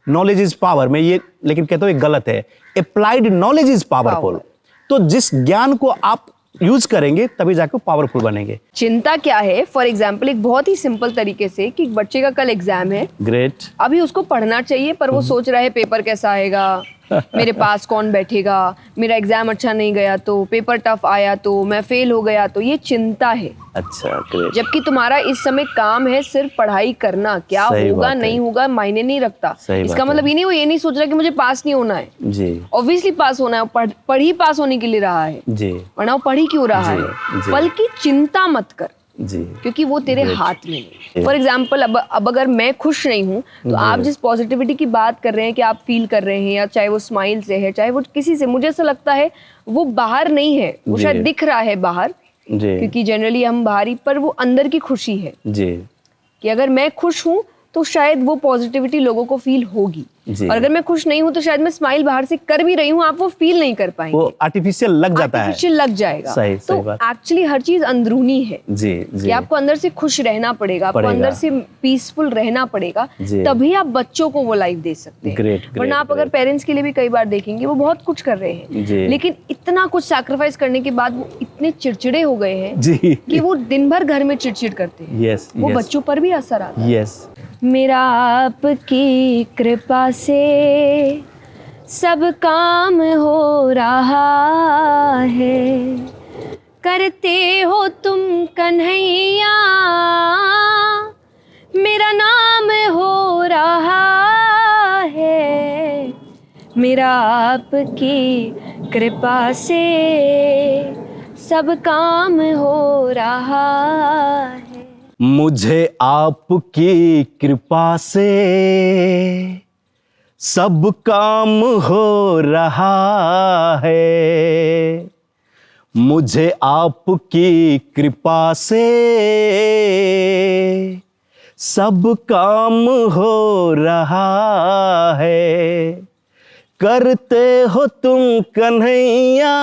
Knowledge is power, मैं ये लेकिन कहता हूँ ये गलत है, अप्लाइड नॉलेज इज पावरफुल। तो जिस ज्ञान को आप यूज करेंगे तभी जाकर पावरफुल बनेंगे। चिंता क्या है, फॉर एग्जाम्पल एक बहुत ही सिंपल तरीके से कि बच्चे का कल एग्जाम है, ग्रेट, अभी उसको पढ़ना चाहिए पर वो सोच रहा है पेपर कैसा आएगा, मेरे पास कौन बैठेगा, मेरा एग्जाम अच्छा नहीं गया तो, पेपर टफ आया तो, मैं फेल हो गया तो, ये चिंता है। अच्छा, ग्रेट। जबकि तुम्हारा इस समय काम है सिर्फ पढ़ाई करना, क्या होगा नहीं होगा मायने नहीं रखता। इसका मतलब ये नहीं, वो ये नहीं सोच रहा कि मुझे पास नहीं होना है जी, ऑब्वियसली पास होना है, पढ़ ही पास होने के लिए रहा है जी, वरना वो पढ़ ही क्यों रहा है। बल्कि चिंता मत कर जी, क्योंकि वो तेरे हाथ में नहीं। फॉर एग्जाम्पल अब अगर मैं खुश नहीं हूँ तो आप जिस पॉजिटिविटी की बात कर रहे हैं कि आप फील कर रहे हैं, या चाहे वो स्माइल से है चाहे वो किसी से, मुझे ऐसा लगता है वो बाहर नहीं है, वो शायद दिख रहा है बाहर क्योंकि जनरली हम बाहरी, पर वो अंदर की खुशी है जी। कि अगर मैं खुश हूँ तो शायद वो पॉजिटिविटी लोगों को फील होगी, और अगर मैं खुश नहीं हूँ तो शायद मैं स्माइल बाहर से कर भी रही हूँ, आप वो फील नहीं कर पाएंगे, वो आर्टिफिशियल लग जाता है, आर्टिफिशियल लग जाएगा। सही, तो एक्चुअली हर चीज अंदरूनी है जी, जी। कि आपको अंदर से खुश रहना पड़ेगा, आपको अंदर से पीसफुल रहना पड़ेगा, तभी आप बच्चों को वो लाइफ दे सकते हैं। वरना आप अगर पेरेंट्स के लिए भी कई बार देखेंगे वो बहुत कुछ कर रहे हैं लेकिन इतना कुछ सैक्रिफाइस करने के बाद वो इतने चिड़चिड़े हो गए हैं कि वो दिन भर घर में चिड़चिड़ करते हैं। वो बच्चों पर भी असर आता है। मेरा आपकी कृपा से सब काम हो रहा है, करते हो तुम कन्हैया मेरा नाम हो रहा है, मेरा आपकी कृपा से सब काम हो रहा है। मुझे आपकी कृपा से सब काम हो रहा है, मुझे आपकी कृपा से सब काम हो रहा है, करते हो तुम कन्हैया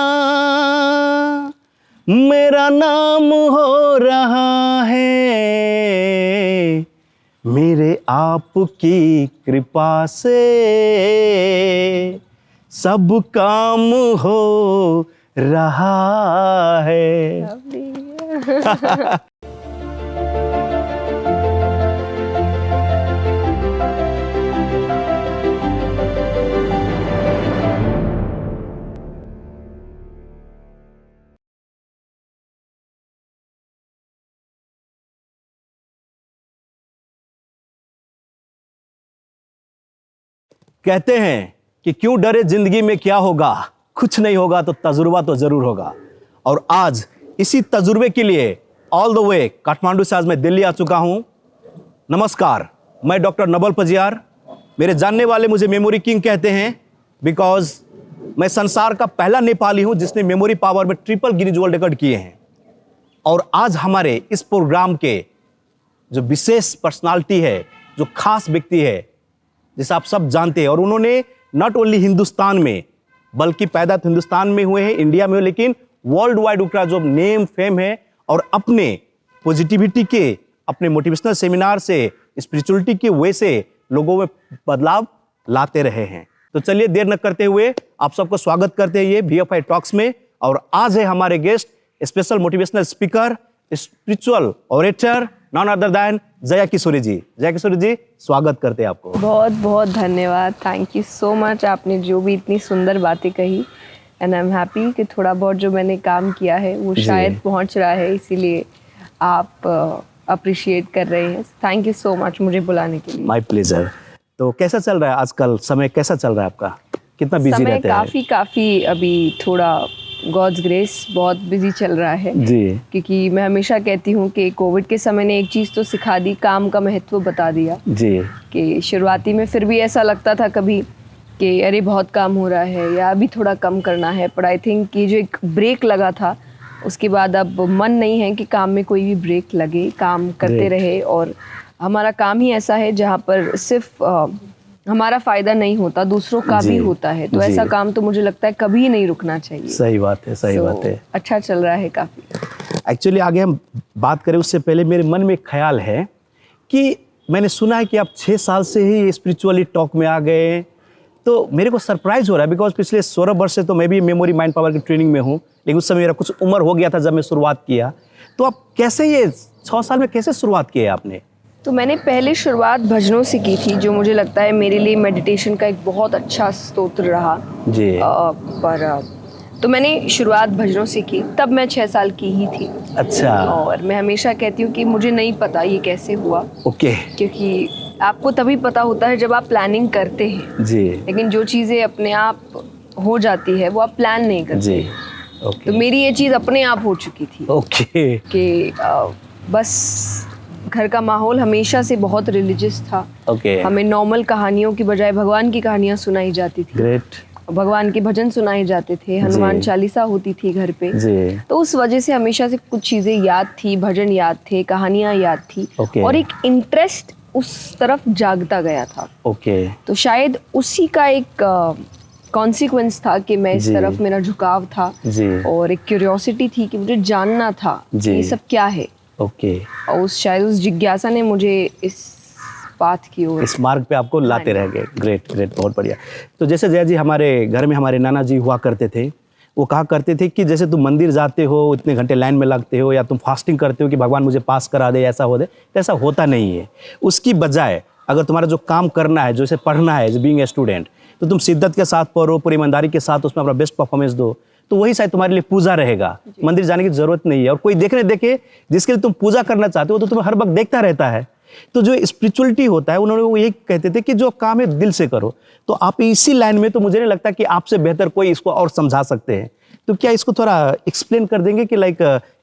मेरा नाम हो रहा है, मेरे आपकी कृपा से सब काम हो रहा है। कहते हैं कि क्यों डरे, जिंदगी में क्या होगा, कुछ नहीं होगा तो तजुर्बा तो जरूर होगा। और आज इसी तजुर्बे के लिए ऑल द वे काठमांडू से आज मैं दिल्ली आ चुका हूं। नमस्कार, मैं डॉक्टर नवल पजियार। मेरे जानने वाले मुझे मेमोरी किंग कहते हैं बिकॉज मैं संसार का पहला नेपाली हूं जिसने मेमोरी पावर में ट्रिपल गिनीज वर्ल्ड रिकॉर्ड किए हैं। और आज हमारे इस प्रोग्राम के जो विशेष पर्सनालिटी है, जो खास व्यक्ति है, जिसे आप सब जानते हैं, और उन्होंने नॉट ओनली हिंदुस्तान में बल्कि पैदा तो हिंदुस्तान में हुए हैं, इंडिया में हुए, लेकिन वर्ल्ड वाइड उनका जो नेम फेम है और अपने पॉजिटिविटी के, अपने मोटिवेशनल सेमिनार से, स्पिरिचुअलिटी के वे से लोगों में बदलाव लाते रहे हैं। तो चलिए देर न करते हुए आप सबको स्वागत करते हैं ये VFI टॉक्स में। और आज है हमारे guest special motivational speaker, spiritual orator, none other than Jaya Kishori ji. Jaya Kishori ji, स्वागत करते हैं आपको। बहुत बहुत धन्यवाद, थैंक यू सो मच। आपने जो भी इतनी सुंदर बातें कही, एंड आई एम हैप्पी कि थोड़ा बहुत जो मैंने काम किया है वो शायद पहुंच रहा है, इसीलिए आप अप्रिशिएट कर रहे हैं। थैंक यू सो मच मुझे बुलाने के लिए। My pleasure. तो कैसा चल रहा है आजकल, समय कैसा चल रहा है आपका, कितना बिजी रहते हैं? काफी अभी थोड़ा गॉड्स ग्रेस बहुत बिजी चल रहा है जी, क्योंकि मैं हमेशा कहती हूँ कि कोविड के समय ने एक चीज़ तो सिखा दी, काम का महत्व बता दिया जी। कि शुरुआती में फिर भी ऐसा लगता था कभी कि अरे बहुत काम हो रहा है या अभी थोड़ा कम करना है, पर आई थिंक कि जो एक ब्रेक लगा था उसके बाद अब मन नहीं है कि काम में कोई भी ब्रेक लगे, काम करते रहे। और हमारा काम ही ऐसा है जहाँ पर सिर्फ हमारा फायदा नहीं होता, दूसरों का भी होता है, तो ऐसा काम तो मुझे लगता है कभी नहीं रुकना चाहिए। सही बात है, सही बात है। अच्छा चल रहा है काफी। एक्चुअली आगे हम बात करें उससे पहले मेरे मन में एक ख्याल है कि मैंने सुना है कि आप 6 साल से ही स्पिरिचुअली टॉक में आ गए हैं, तो मेरे को सरप्राइज हो रहा है बिकॉज पिछले 16 वर्ष से तो मैं भी मेमोरी माइंड पावर की ट्रेनिंग में हूँ, लेकिन उस समय मेरा कुछ उम्र हो गया था जब मैं शुरुआत किया। तो आप कैसे ये 6 साल में कैसे शुरुआत की है आपने? तो मैंने पहले शुरुआत भजनों से की थी, जो मुझे लगता है मेरे लिए मेडिटेशन का एक बहुत अच्छा स्तोत्र रहा जी। तो मैंने शुरुआत भजनों से की, तब मैं 6 साल की ही थी। अच्छा। और मैं हमेशा कहती हूँ कि मुझे नहीं पता ये कैसे हुआ। ओके। क्योंकि आपको तभी पता होता है जब आप प्लानिंग करते हैं जी। लेकिन जो चीज़ें अपने आप हो जाती है वो आप प्लान नहीं करते जी। ओके। तो मेरी ये चीज़ अपने आप हो चुकी थी। ओके। कि बस घर का माहौल हमेशा से बहुत रिलीजियस था। ओके। हमें नॉर्मल कहानियों की बजाय भगवान की कहानियाँ सुनाई जाती थी। ग्रेट। भगवान के भजन सुनाए जाते थे, हनुमान चालीसा होती थी घर पे। जी। तो उस वजह से हमेशा से कुछ चीज़ें याद थी, भजन याद थे, कहानियाँ याद थी। और एक इंटरेस्ट उस तरफ जागता गया था। ओके। तो शायद उसी का एक कॉन्सिक्वेंस था कि मैं इस तरफ मेरा झुकाव था। जी। और एक क्यूरियोसिटी थी कि मुझे जानना था कि ये सब क्या है। ओके। और शायद उस जिज्ञासा ने मुझे इस पाथ की ओर, इस मार्ग पे आपको लाते रह गए। ग्रेट ग्रेट, बहुत बढ़िया। तो जैसे जया जी, हमारे घर में हमारे नाना जी हुआ करते थे, वो कहा करते थे कि जैसे तुम मंदिर जाते हो, इतने घंटे लाइन में लगते हो, या तुम फास्टिंग करते हो कि भगवान मुझे पास करा दे, ऐसा हो दे, तो ऐसा होता नहीं है। उसकी बजाय अगर तुम्हारा जो काम करना है, जैसे पढ़ना है, बीइंग ए स्टूडेंट, तो तुम शिद्दत के साथ पढ़ो, पूरी ईमानदारी के साथ उसमें अपना बेस्ट परफॉर्मेंस दो, तो वही शायद तुम्हारे लिए पूजा रहेगा। मंदिर जाने की जरूरत नहीं है। और कोई देखने देखे जिसके लिए तुम पूजा करना चाहते हो तो तुम्हें हर वक्त देखता रहता है। तो जो स्पिरिचुअलिटी होता है, उन्होंने वो यही कहते थे कि जो काम है दिल से करो। तो आप इसी लाइन में, तो मुझे नहीं लगता कि आपसे बेहतर कोई इसको और समझा सकते हैं। तो क्या इसको थोड़ा एक्सप्लेन कर देंगे कि लाइक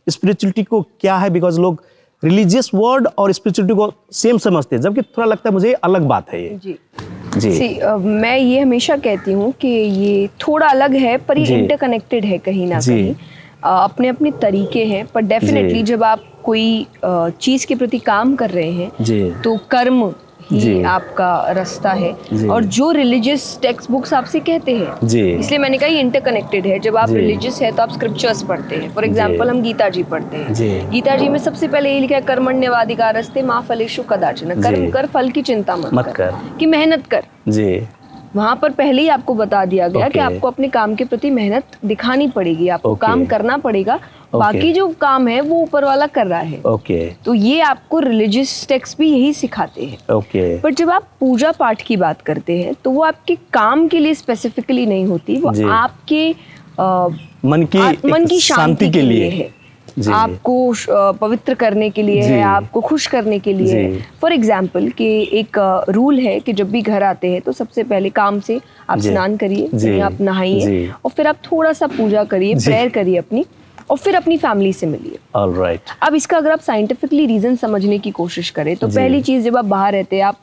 स्पिरिचुअलिटी को क्या है? बिकॉज लोग रिलीजियस वर्ड और स्पिरिचुअलिटी को सेम समझते हैं, जबकि थोड़ा लगता है मुझे अलग बात है ये। जी जी। मैं ये हमेशा कहती हूँ कि ये थोड़ा अलग है पर ये इंटरकनेक्टेड है कहीं ना कहीं। अपने अपने तरीके हैं, पर डेफिनेटली जब आप कोई चीज़ के प्रति काम कर रहे हैं तो कर्म ही आपका रास्ता है। और जो रिलीजियस टेक्स्ट बुक्स आपसे कहते हैं, इसलिए मैंने कहा ये इंटरकनेक्टेड है। जब आप रिलीजियस है तो आप स्क्रिप्चर्स पढ़ते हैं। फॉर एग्जांपल हम गीता जी पढ़ते हैं। गीता जी में सबसे पहले ये लिखा है, कर्मण्यवाधिकारस्ते मा फलेषु कदाचन, कर्म कर, फल की चिंता मत कर, कि मेहनत कर। जी। वहाँ पर पहले ही आपको बता दिया गया कि आपको अपने काम के प्रति मेहनत दिखानी पड़ेगी, आपको काम करना पड़ेगा। बाकी जो काम है वो ऊपर वाला कर रहा है। तो ये आपको रिलीजियस टेक्स्ट भी यही सिखाते हैं। पर जब आप पूजा पाठ की बात करते हैं तो वो आपके काम के लिए स्पेसिफिकली नहीं होती, वो आपके मन की शांति के लिए है। आपको पवित्र करने के लिए है, आपको खुश करने के लिए है। फॉर एग्जाम्पल कि एक रूल है कि जब भी घर आते हैं तो सबसे पहले काम से आप स्नान करिए, आप नहाइए और फिर आप थोड़ा सा पूजा करिए, प्रेयर करिए अपनी, और फिर अपनी फैमिली से मिलिए। ऑलराइट। अब इसका अगर आप साइंटिफिकली रीजन समझने की कोशिश करें तो पहली चीज, जब आप बाहर रहते हैं आप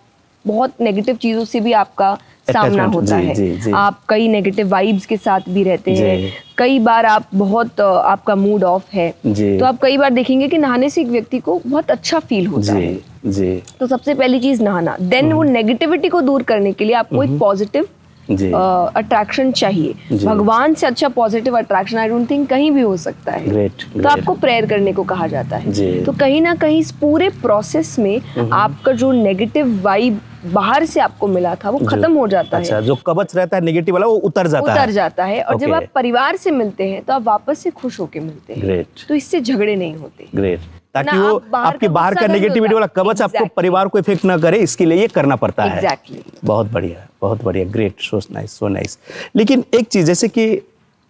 बहुत नेगेटिव चीजों से भी आपका सामना होता है। आप कई नेगेटिव वाइब्स के साथ भी रहते हैं। कई बार आप बहुत आपका मूड ऑफ है तो आप कई बार देखेंगे कि नहाने से एक व्यक्ति को बहुत अच्छा फील होता है। तो सबसे पहली चीज नहाना। देन वो नेगेटिविटी को दूर करने के लिए आपको एक पॉजिटिव अट्रैक्शन चाहिए। भगवान से अच्छा positive attraction I don't think कहीं भी हो सकता है। तो आपको प्रेयर करने को कहा जाता है। तो कहीं ना कहीं इस पूरे प्रोसेस में आपका जो नेगेटिव वाइब बाहर से आपको मिला था वो खत्म हो जाता है। अच्छा, जो कवच रहता है नेगेटिव वाला वो उतर जाता है। और जब आप परिवार से मिलते हैं तो आप वापस से खुश होके मिलते हैं। तो इससे झगड़े नहीं होते। ग्रेट। ताकि वो आपके बाहर का नेगेटिविटी वाला कवच आपको परिवार को इफेक्ट ना करे, इसके लिए ये करना पड़ता है। बहुत बढ़िया, बहुत बढ़िया। Great, so nice, so nice. लेकिन एक चीज, जैसे कि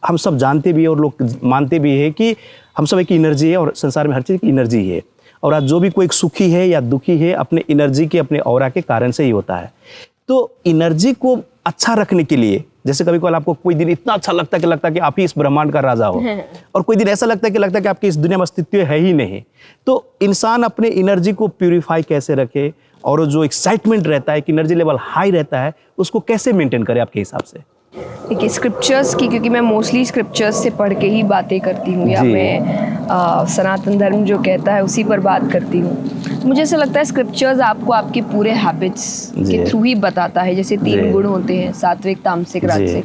हम सब जानते भी है और लोग मानते भी है कि हम सब एक एनर्जी है और संसार में हर चीज की एनर्जी है। और आज जो भी कोई सुखी है या दुखी है, अपने एनर्जी के, अपने ऑरा के कारण से ही होता है। तो एनर्जी को अच्छा रखने के लिए, जैसे कभी कभी आपको कोई दिन इतना अच्छा लगता है कि आप ही इस ब्रह्मांड का राजा हो, और कोई दिन ऐसा लगता है कि आपकी इस दुनिया में अस्तित्व है ही नहीं। तो इंसान अपने एनर्जी को प्यूरिफाई कैसे रखे, और जो एक्साइटमेंट रहता है कि एनर्जी लेवल हाई रहता है, उसको कैसे मेंटेन करे आपके हिसाब से? देखिए, स्क्रिप्चर्स की, क्योंकि मैं मोस्टली स्क्रिप्चर्स से पढ़ के ही बातें करती हूँ, या मैं सनातन धर्म जो कहता है उसी पर बात करती हूँ। मुझे ऐसा लगता है स्क्रिप्चर्स आपको आपके पूरे हैबिट्स के थ्रू ही बताता है। जैसे 3 गुण होते हैं, सात्विक, तामसिक, राजसिक।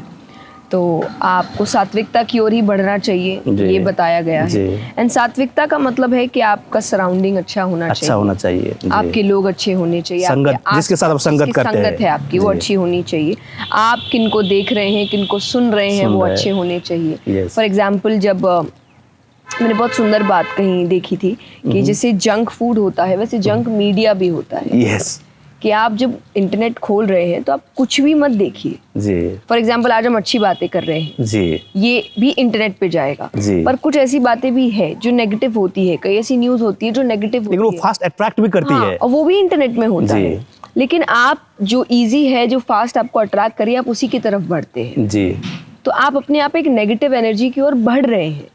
तो आपको सात्विकता की ओर ही बढ़ना चाहिए, ये बताया गया है। एंड सात्विकता का मतलब है कि आपका सराउंडिंग अच्छा होना चाहिए, आपके लोग अच्छे होने चाहिए, संगत जिसके साथ आप संगत करते हैं, संगत है आपकी वो अच्छी होनी चाहिए, आप किनको देख रहे हैं, किनको सुन रहे हैं, वो अच्छे होने चाहिए। फॉर एग्जाम्पल, जब मैंने बहुत सुंदर बात कहीं देखी थी कि जैसे जंक फूड होता है वैसे जंक मीडिया भी होता है। कि आप जब इंटरनेट खोल रहे हैं तो आप कुछ भी मत देखिए। फॉर एग्जाम्पल, आज हम अच्छी बातें कर रहे हैं जी, ये भी इंटरनेट पे जाएगा, पर कुछ ऐसी बातें भी है जो नेगेटिव होती है, कई ऐसी न्यूज होती है जो नेगेटिव होती है, वो फास्ट अट्रैक्ट भी करती है, और वो भी इंटरनेट में होता है। लेकिन आप जो इजी है, जो फास्ट आपको अट्रैक्ट करिए, आप उसी की तरफ बढ़ते हैं जी, तो आप अपने आप एक नेगेटिव एनर्जी की ओर बढ़ रहे हैं।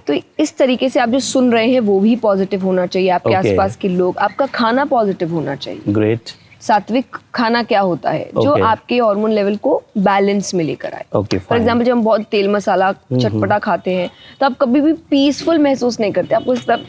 तो इस तरीके से आप जो सुन रहे हैं वो भी पॉजिटिव होना चाहिए, आपके आसपास के लोग, आपका खाना पॉजिटिव होना चाहिए। ग्रेट। सात्विक खाना क्या होता है? जो आपके हार्मोन लेवल को बैलेंस में लेकर आए। फॉर एग्जाम्पल, जब हम बहुत तेल मसाला चटपटा खाते हैं तो आप कभी भी पीसफुल महसूस नहीं करते, आपको सब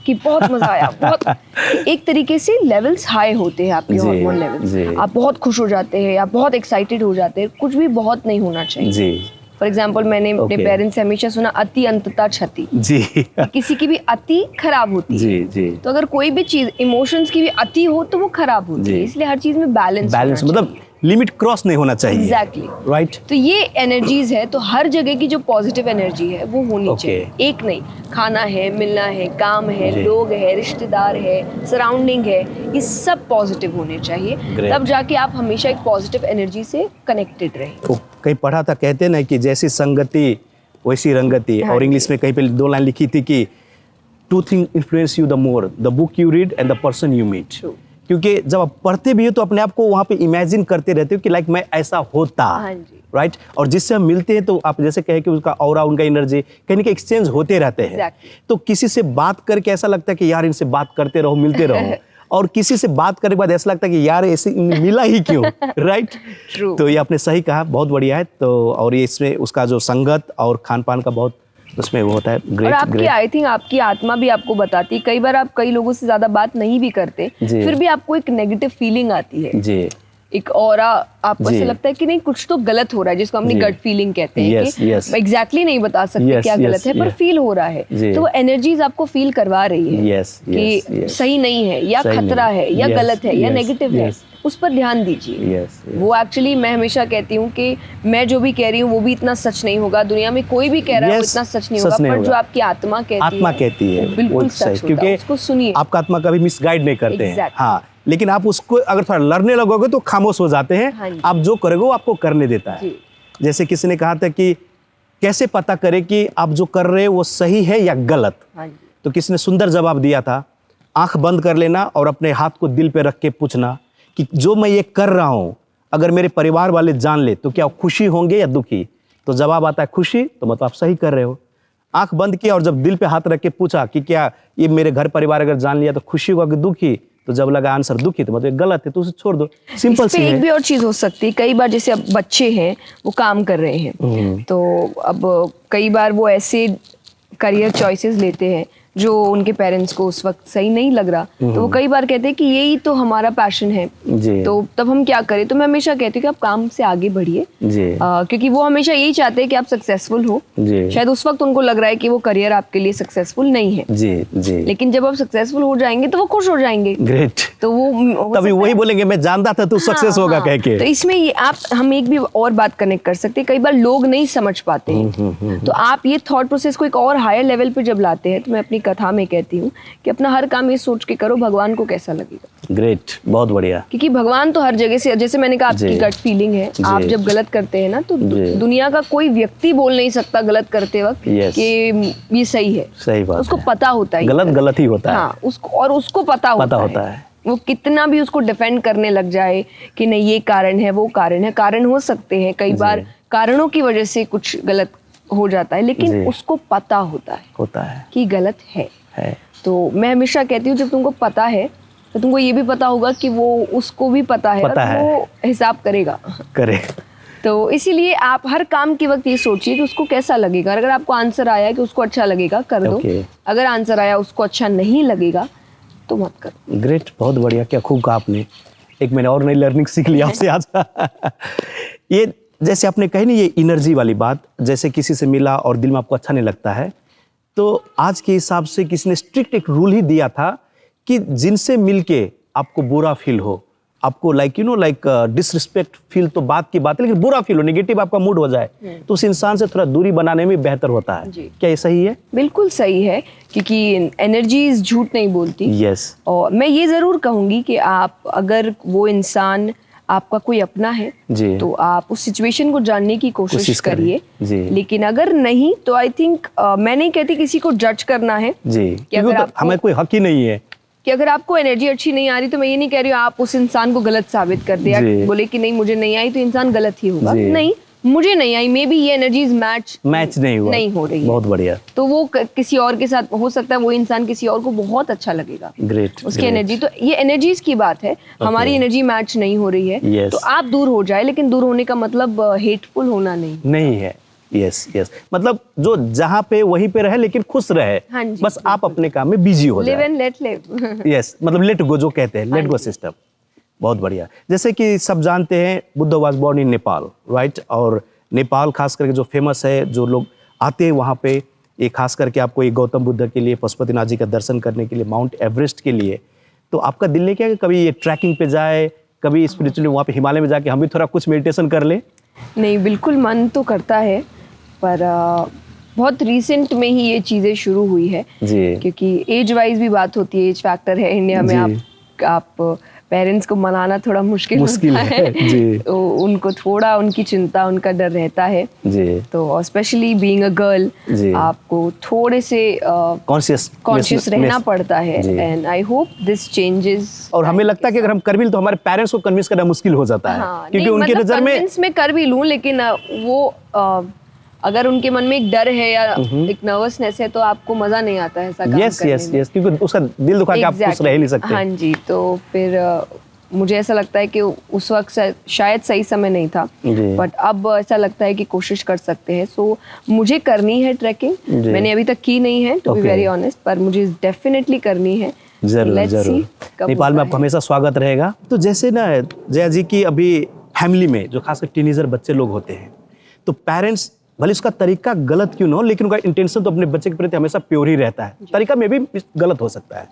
कि बहुत मजा आया, बहुत एक तरीके से लेवल्स हाई होते हैं आपके हार्मोन लेवल्स, आप बहुत खुश हो जाते हैं, आप बहुत एक्साइटेड हो जाते हैं, कुछ भी बहुत नहीं होना चाहिए। फॉर एग्जाम्पल, मैंने अपने पेरेंट्स से हमेशा सुना, अति अंतता क्षति जी। किसी की भी अति खराब होती है जी। तो अगर कोई भी चीज इमोशंस की भी अति हो तो वो खराब होती है, इसलिए हर चीज में बैलेंस मतलब लिमिट क्रॉस नहीं होना चाहिए। Exactly right. तो ये एनर्जीज है, तो हर जगह की जो पॉजिटिव एनर्जी है वो होनी चाहिए, एक नहीं। खाना है, मिलना है, काम है, लोग है, रिश्तेदार है, सराउंडिंग है, ये सब पॉजिटिव होने चाहिए, तब जाके आप हमेशा एक पॉजिटिव एनर्जी से कनेक्टेड रहें। तो कहीं पढ़ा था, कहते ना कि जैसी संगति वैसी रंगति, और इंग्लिश में कहीं पे 2 लाइन लिखी थी कि 2 things influence you the more, the book you read and the person you meet. क्योंकि जब आप पढ़ते भी हो तो अपने आप को वहाँ पे इमेजिन करते रहते हो कि लाइक मैं ऐसा होता, राइट। और जिससे हम मिलते हैं तो आप जैसे कहे कि उसका ऑरा, उनका एनर्जी कहीं के एक्सचेंज होते रहते हैं। तो किसी से बात करके ऐसा लगता है कि यार इनसे बात करते रहो, मिलते रहो, और किसी से बात करने के बाद ऐसा लगता है कि यार ऐसे मिला ही क्यों, राइट। तो ये आपने सही कहा, बहुत बढ़िया है। तो और ये इसमें उसका जो संगत और खान पान का बहुत उसमें वो होता है। ग्रेट। और आपकी आई थिंक आपकी आत्मा भी आपको बताती है, कई बार आप कई लोगों से ज्यादा बात नहीं भी करते, फिर भी आपको एक नेगेटिव फीलिंग आती है जी, एक ऑरा, आपको ऐसा लगता है कि नहीं कुछ तो गलत हो रहा है, जिसको हम गट फीलिंग कहते हैं कि एग्जैक्टली नहीं बता सकते क्या गलत है, पर फील हो रहा है, तो वो एनर्जीज आपको फील करवा रही है कि सही नहीं है, या खतरा है, या गलत है, या नेगेटिव है, उस पर ध्यान दीजिए। वो एक्चुअली मैं हमेशा कहती हूँ कि मैं जो भी कह रही हूँ वो भी इतना सच नहीं होगा, दुनिया में कोई भी कह रहा है वो इतना सच नहीं होगा, पर जो आपकी आत्मा कहती है बिल्कुल सच होता है, उसको सुनिए। आपका आत्मा कभी मिसगाइड नहीं करते हैं, हाँ, लेकिन आप उसको अगर थोड़ा लड़ने लगोगे तो खामोश हो जाते हैं। आप जो करोगे वो आपको करने देता है। जैसे किसी ने कहा था कि कैसे पता करे कि आप जो कर रहे हो वो सही है या गलत, तो किसी ने सुंदर जवाब दिया था, आंख बंद कर लेना और अपने हाथ को दिल पे रख के पूछना कि जो मैं ये कर रहा हूं अगर मेरे परिवार वाले जान ले तो क्या खुशी होंगे या दुखी। तो जवाब आता है खुशी, तो मतलब आप सही कर रहे हो। आंख बंद किया और जब दिल पे हाथ रख के पूछा कि क्या ये मेरे घर परिवार अगर जान लिया तो खुशी होगा कि दुखी, तो जब लगा आंसर दुखी, तो मतलब गलत है, तो उसे छोड़ दो। सिंपल सी है। एक भी और चीज हो सकती है, कई बार जैसे अब बच्चे हैं वो काम कर रहे हैं, तो अब कई बार वो ऐसे करियर चॉइसेस लेते हैं जो उनके पेरेंट्स को उस वक्त सही नहीं लग रहा, तो वो कई बार कहते हैं कि यही तो हमारा पैशन है, तो तब हम क्या करें। तो मैं हमेशा कहती हूँ कि आप काम से आगे बढ़िए, क्योंकि वो हमेशा यही चाहते हैं कि आप सक्सेसफुल हो। शायद उस वक्त उनको लग रहा है कि वो करियर आपके लिए सक्सेसफुल नहीं है, लेकिन जब आप सक्सेसफुल हो जाएंगे तो वो खुश हो जाएंगे। ग्रेट। तो वो तभी वही बोलेंगे मैं जानता था तू सक्सेस होगा कह के। तो इसमें ये हम एक भी और बात कनेक्ट कर सकते हैं, कई बार लोग नहीं समझ पाते हैं, तो आप ये थॉट प्रोसेस को एक और हायर लेवल पे जब लाते हैं, तो मैं अपनी कथा में कहती हूँ कि अपना हर काम ये सोच के करो भगवान को कैसा लगेगा। ग्रेट, बहुत बढ़िया। क्योंकि भगवान तो हर जगह से, जैसे मैंने कहा आपकी गट फीलिंग है, आप जब गलत करते हैं ना तो दुनिया का कोई व्यक्ति बोल नहीं सकता गलत करते वक्त कि ये सही है, सही बात, उसको पता होता है गलत ही होता है, हाँ, उसको पता होता है। वो कितना भी उसको डिफेंड करने लग जाए कि नहीं ये कारण है, वो कारण है, कारण हो सकते हैं, कई बार कारणों की वजह से कुछ गलत हो जाता है, लेकिन उसको पता होता है कि गलत है। तो मैं हमेशा कहती हूँ जब तुमको पता है तो तुमको ये भी पता होगा कि वो उसको भी पता है, वो हिसाब करेगा। तो इसीलिए आप हर काम के वक्त ये सोचिए कि उसको कैसा लगेगा। अगर आपको आंसर आया कि उसको अच्छा लगेगा कर दो, अगर आंसर आया उसको अच्छा नहीं लगेगा तो मत करो। ग्रेट, बहुत बढ़िया, क्या खूब कहा आपने। एक मैंने और नई लर्निंग सीख ली आपसे आज। ये जैसे आपने कही ना ये एनर्जी वाली बात, जैसे किसी से मिला और दिल में आपको अच्छा नहीं लगता है, तो आज के हिसाब से किसी ने स्ट्रिक्ट एक रूल ही दिया था कि जिनसे मिलके आपको बुरा फील हो, आपको लाइक डिसरिस्पेक्ट फील तो बात की बात है, लेकिन बुरा फील हो, नेगेटिव आपका मूड हो जाए, तो उस इंसान से थोड़ा दूरी बनाने में बेहतर होता है। क्या ये सही है? बिल्कुल सही है, क्योंकि एनर्जीज झूठ नहीं बोलती। यस। और मैं ये जरूर कहूंगी कि आप, अगर वो इंसान आपका कोई अपना है जी, तो आप उस सिचुएशन को जानने की कोशिश करिए। जी। लेकिन अगर नहीं तो आई थिंक मैं नहीं कहती किसी को जज करना है जी, कि अगर तो हमें कोई हक ही नहीं है कि अगर आपको एनर्जी अच्छी नहीं आ रही, तो मैं ये नहीं कह रही हूँ आप उस इंसान को गलत साबित कर दे, या बोले कि नहीं मुझे नहीं आई तो इंसान गलत ही होगा। नहीं, मुझे नहीं आई, मे बी ये एनर्जीज मैच नहीं हो रही है, बहुत बढ़िया, तो वो किसी और के साथ हो सकता है, वो इंसान किसी और को बहुत अच्छा लगेगा। ग्रेट, उसकी एनर्जी, तो ये एनर्जीज की बात है। हमारी एनर्जी मैच नहीं हो रही है, तो आप दूर हो जाए, लेकिन दूर होने का मतलब हेटफुल होना नहीं है। यस, मतलब जो जहाँ पे वहीं पे रहे, लेकिन खुश रहे। हाँ जी, बस आप अपने काम में बिजी हो जाए। Live and let live. Yes, मतलब लेट गो जो कहते हैं, लेट गो सिस्टम। बहुत बढ़िया। जैसे कि सब जानते हैं Buddha was born in Nepal, right? और नेपाल खास करके जो फेमस है, जो लोग आते हैं वहाँ पे, ये खास करके आपको ये गौतम बुद्ध के लिए, पशुपतिनाथ जी का दर्शन करने के लिए, माउंट एवरेस्ट के लिए, तो आपका दिल नहीं किया कि कभी ये ट्रैकिंग पे जाए, कभी स्पिरिचुअली वहाँ पे हिमालय में जाके हम भी थोड़ा कुछ मेडिटेशन कर लें? नहीं, बिल्कुल मन तो करता है, पर बहुत रिसेंट में ही ये चीज़ें शुरू हुई है जी। क्योंकि एज वाइज भी बात होती है, एज फैक्टर है इंडिया में। आप पेरेंट्स को मनाना थोड़ा मुश्किल होता है जी। तो उनको थोड़ा उनकी चिंता, उनका डर रहता है जी। तो स्पेशली बीइंग अ गर्ल आपको थोड़े से कॉन्शियस रहना पड़ता है, and I hope this changes. और हमें लगता है कि अगर हम कर भी तो हमारे पेरेंट्स को कन्विंस करना मुश्किल हो जाता है। क्योंकि उनकी नजर में कन्विंस में कर भी लूं, लेकिन वो अगर उनके मन में एक डर है या एक नर्वसनेस है, तो आपको मजा नहीं आता है ऐसा काम करने में। क्योंकि उसका दिल दुखा के आप खुश रह नहीं सकते। हाँ जी, तो फिर मुझे ऐसा लगता है कि उस वक्त शायद सही समय नहीं था, बट अब ऐसा लगता है कि कोशिश कर सकते हैं। सो मुझे करनी है ट्रैकिंग, मैंने अभी तक की नहीं है टू बी वेरी ऑनेस्ट, पर मुझे डेफिनेटली करनी है। जरूर। नेपाल में आपका हमेशा स्वागत रहेगा। तो जैसे ना जया जी की अभी फैमिली में जो खासकर टीनेजर बच्चे लोग होते हैं, तो पेरेंट्स भले उसका तरीका गलत क्यों ना हो, लेकिन उनका इंटेंशन तो अपने बच्चे के प्रति हमेशा प्योर ही रहता है। तरीका में भी गलत हो सकता है,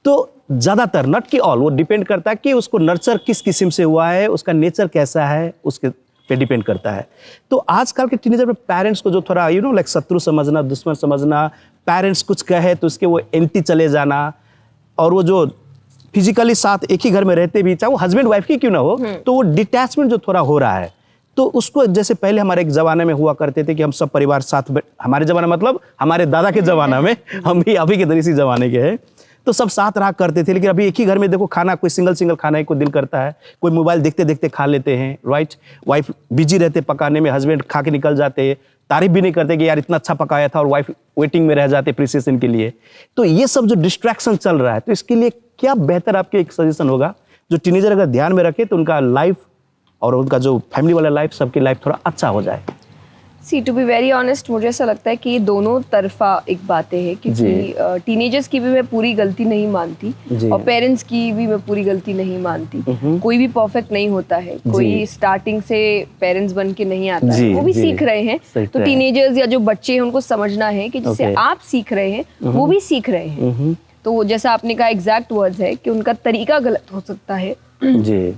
तो ज़्यादातर, नॉट कि ऑल, वो डिपेंड करता है कि उसको नर्चर किस किस्म से हुआ है, उसका नेचर कैसा है, उसके पे डिपेंड करता है। तो आजकल के टीनेजर में पेरेंट्स को जो थोड़ा लाइक शत्रु समझना, दुश्मन समझना, पेरेंट्स कुछ कहे तो उसके वो एंटी चले जाना, और वो जो फिजिकली साथ एक ही घर में रहते भी, चाहे वो हस्बैंड वाइफ की क्यों ना हो, तो वो डिटैचमेंट जो थोड़ा हो रहा है, तो उसको जैसे पहले हमारे एक ज़माने में हुआ करते थे कि हम सब परिवार साथ, हमारे ज़माना मतलब हमारे दादा के ज़माना में, हम भी अभी के तरह इसी ज़माने के हैं, तो सब साथ रहा करते थे। लेकिन अभी एक ही घर में देखो, खाना कोई सिंगल खाना को दिल करता है, कोई मोबाइल देखते देखते खा लेते हैं, राइट? वाइफ बिजी रहते पकाने में, हस्बैंड खा के निकल जाते, तारीफ भी नहीं करते कि यार इतना अच्छा पकाया था, और वाइफ वेटिंग में रह जाते अप्रिसिएशन के लिए। तो ये सब जो डिस्ट्रैक्शन चल रहा है, तो इसके लिए क्या बेहतर आपके एक सजेशन होगा जो टीनेजर अगर ध्यान में रखे तो उनका लाइफ और उनका जो फैमिली वाला लाइफ, सबकी लाइफ थोड़ा अच्छा हो जाए? सी टू बी वेरी ऑनेस्ट, मुझे ऐसा लगता है कि ये दोनों तरफा एक बातें हैं, क्योंकि टीनेजर्स की भी मैं पूरी गलती नहीं मानती, और पेरेंट्स की भी मैं पूरी गलती नहीं मानती। कोई भी परफेक्ट नहीं होता है, कोई स्टार्टिंग से पेरेंट्स बन के नहीं आता है, वो भी सीख रहे हैं। तो टीनेजर्स या जो बच्चे हैं उनको समझना है कि जिससे आप सीख रहे हैं वो भी सीख रहे हैं। तो जैसा आपने कहा, एग्जैक्ट वर्ड्स है कि उनका तरीका गलत हो सकता है जी,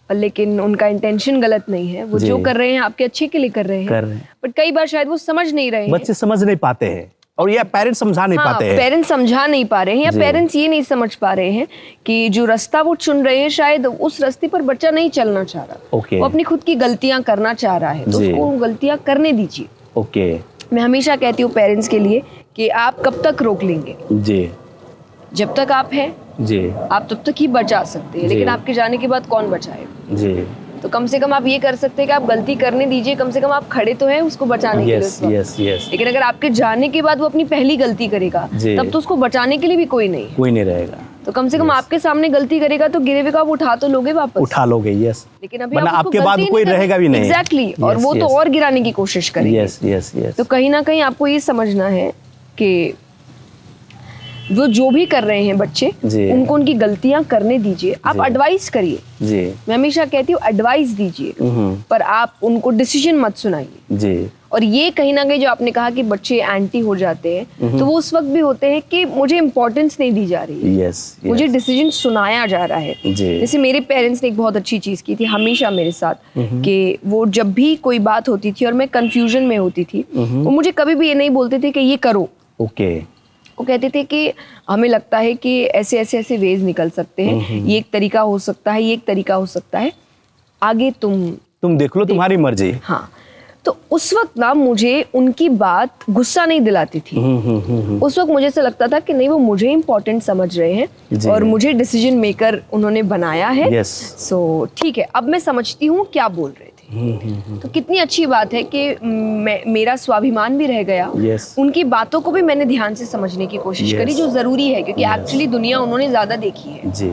लेकिन उनका इंटेंशन गलत नहीं है। वो जो कर रहे हैं आपके अच्छे के लिए कर रहे हैं, बट कई बार शायद वो समझ नहीं रहे हैं, बच्चे समझ नहीं पाते हैं, और या पेरेंट्स समझा नहीं पाते हैं, पेरेंट्स समझा नहीं पा रहे हैं, या पेरेंट्स ये नहीं समझ पा रहे हैं कि जो रास्ता वो चुन रहे हैं, शायद उस रास्ते पर बच्चा नहीं चलना चाह रहा, वो अपनी खुद की गलतियां करना चाह रहा है, तो उसको गलतियां करने दीजिए। मैं हमेशा कहती हूँ पेरेंट्स के लिए कि आप कब तक रोक लेंगे जी, जब तक आप हैं जी, आप तब तक ही बचा सकते हैं, लेकिन आपके जाने के बाद कौन बचाएगा जी। तो कम से कम आप ये कर सकते हैं कि आप गलती करने दीजिए, कम से कम आप खड़े तो हैं उसको बचाने के लिए। लेकिन अगर आपके जाने के बाद वो अपनी पहली गलती करेगा, तब तो उसको बचाने के लिए भी कोई नहीं रहेगा। तो कम से कम आपके सामने गलती करेगा तो गिरे हुए को आप उठा तो लोगे, वापस उठा लोगे, यस। लेकिन अभी आपके बाद कोई रहेगा भी नहीं, एग्जैक्टली, और वो तो और गिराने की कोशिश करेंगे। तो कहीं ना कहीं आपको ये समझना है कि वो जो भी कर रहे हैं बच्चे, उनको उनकी गलतियां करने दीजिए, आप एडवाइस करिए जी। मैं हमेशा कहती हूँ एडवाइस दीजिए, पर आप उनको डिसीजन मत सुनाइए जी। और ये कहीं ना कहीं जो आपने कहा कि बच्चे एंटी हो जाते हैं, तो वो उस वक्त भी होते हैं कि मुझे इम्पोर्टेंस नहीं दी जा रही है, मुझे डिसीजन सुनाया जा रहा है। जैसे मेरे पेरेंट्स ने एक बहुत अच्छी चीज की थी हमेशा मेरे साथ, कि वो जब भी कोई बात होती थी और मैं कंफ्यूजन में होती थी, वो मुझे कभी भी ये नहीं बोलते थे कि ये करो, वो कहते थे कि हमें लगता है कि ऐसे ऐसे ऐसे वेज निकल सकते हैं, ये एक तरीका हो सकता है, ये एक तरीका हो सकता है, आगे तुम देख लो, तुम्हारी मर्जी। हाँ, तो उस वक्त ना मुझे उनकी बात गुस्सा नहीं दिलाती थी। उस वक्त मुझे ऐसा लगता था कि नहीं, वो मुझे इम्पोर्टेंट समझ रहे हैं और मुझे डिसीजन मेकर उन्होंने बनाया है। सो ठीक है, अब मैं समझती हूँ क्या बोल रहे थे। तो कितनी अच्छी बात है कि मेरा स्वाभिमान भी रह गया। उनकी बातों को भी मैंने ध्यान से समझने की कोशिश करी, जो जरूरी है, क्योंकि एक्चुअली दुनिया उन्होंने ज्यादा देखी है जी।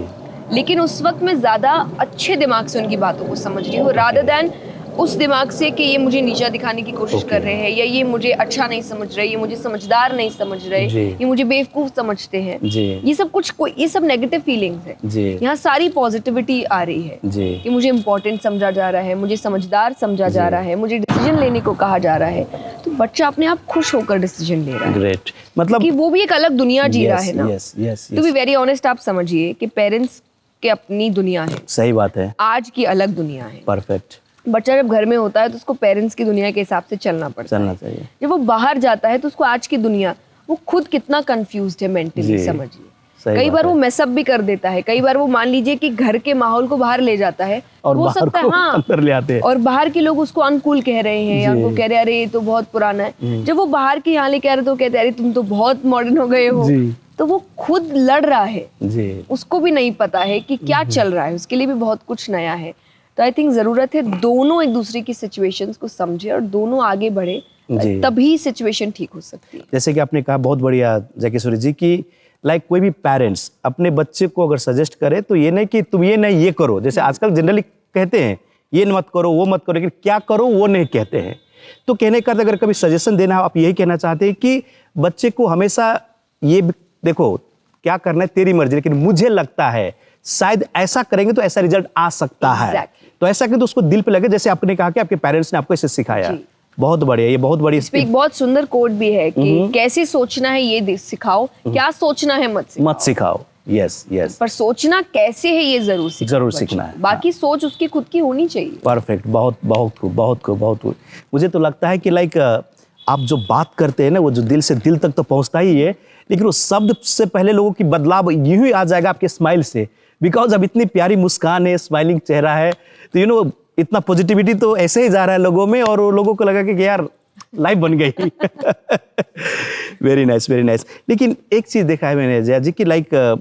लेकिन उस वक्त मैं ज्यादा अच्छे दिमाग से उनकी बातों को समझ रही हूँ, रादर देन उस दिमाग से कि ये मुझे नीचा दिखाने की कोशिश कर रहे हैं, या ये मुझे अच्छा नहीं समझ रहे, ये मुझे समझदार नहीं समझ रहे, ये मुझे बेवकूफ समझते हैं। ये सब कुछ ये सब नेगेटिव फीलिंग्स है। यहाँ सारी पॉजिटिविटी आ रही है कि मुझे इम्पोर्टेंट समझा जा रहा है, मुझे समझदार समझा जा रहा है, मुझे डिसीजन लेने को कहा जा रहा है। तो बच्चा अपने आप खुश होकर डिसीजन ले रहा है। ग्रेट, मतलब कि वो भी एक अलग दुनिया जी रहा है ना। टू बी वेरी ऑनेस्ट, आप समझिए कि पेरेंट्स की अपनी दुनिया है। सही बात है, आज की अलग दुनिया है। परफेक्ट। बच्चा जब घर में होता है तो उसको पेरेंट्स की दुनिया के हिसाब से चलना चाहिए। जब वो बाहर जाता है तो उसको आज की दुनिया, वो खुद कितना कंफ्यूज्ड है मेंटली, समझिए। कई बार वो मैसअप भी कर देता है, कई बार वो मान लीजिए कि घर के माहौल को बाहर ले जाता है और हो सकता है अंदर ले आते हैं, और बाहर के लोग उसको अनकूल कह रहे हैं, या उनको कह रहे हैं अरे ये तो बहुत पुराना है। जब वो बाहर के यहाँ लेके आ रहे तो कहते हैं अरे तुम तो बहुत मॉडर्न हो गए हो। तो वो खुद लड़ रहा है जी। उसको भी नहीं पता है कि क्या चल रहा है, उसके लिए भी बहुत कुछ नया है। तो आई थिंक जरूरत है दोनों एक दूसरे की सिचुएशंस को समझे और दोनों आगे बढ़े, तभी सिचुएशन ठीक हो सकती है। जैसे कि आपने कहा बहुत बढ़िया जयकिशोरी जी की, लाइक कोई भी पेरेंट्स अपने बच्चे को अगर सजेस्ट करे तो ये नहीं कि तुम ये नहीं ये करो, जैसे आजकल जनरली कहते हैं ये मत करो वो मत करो, लेकिन क्या करो वो नहीं कहते हैं। तो कहने का अगर कभी सजेशन देना आप यही कहना चाहते हैं कि बच्चे को हमेशा ये देखो क्या करना है तेरी मर्जी, लेकिन मुझे लगता है शायद ऐसा करेंगे तो ऐसा रिजल्ट आ सकता है। तो ऐसा करें तो उसको दिल पे लगे, जैसे आपने कहा कि आपके पेरेंट्स ने आपको इसे सिखाया। बहुत बढ़िया, ये बहुत बड़ी। इस पे एक बहुत सुंदर कोट भी है कि कैसे सोचना है ये सिखाओ, क्या सोचना है मत सिखाओ। यस यस, पर सोचना कैसे है ये जरूर सीखना है। बाकी सोच उसकी खुद की होनी चाहिए। परफेक्ट, बहुत बहुत खूब, बहुत खूब, बहुत खूब। मुझे तो लगता है कि लाइक आप जो बात करते हैं ना, वो जो दिल से दिल तक तो पहुंचता ही है, लेकिन उस शब्द से पहले लोगों की बदलाव यूं ही आ जाएगा आपके स्माइल से, बिकॉज अब इतनी प्यारी मुस्कान है, स्माइलिंग चेहरा है, तो यू नो इतना पॉजिटिविटी तो ऐसे ही जा रहा है लोगों में, और वो लोगों को लगा कि यार लाइफ बन गई। Very nice, very nice. लेकिन एक चीज देखा है मैंने जया जी की, लाइक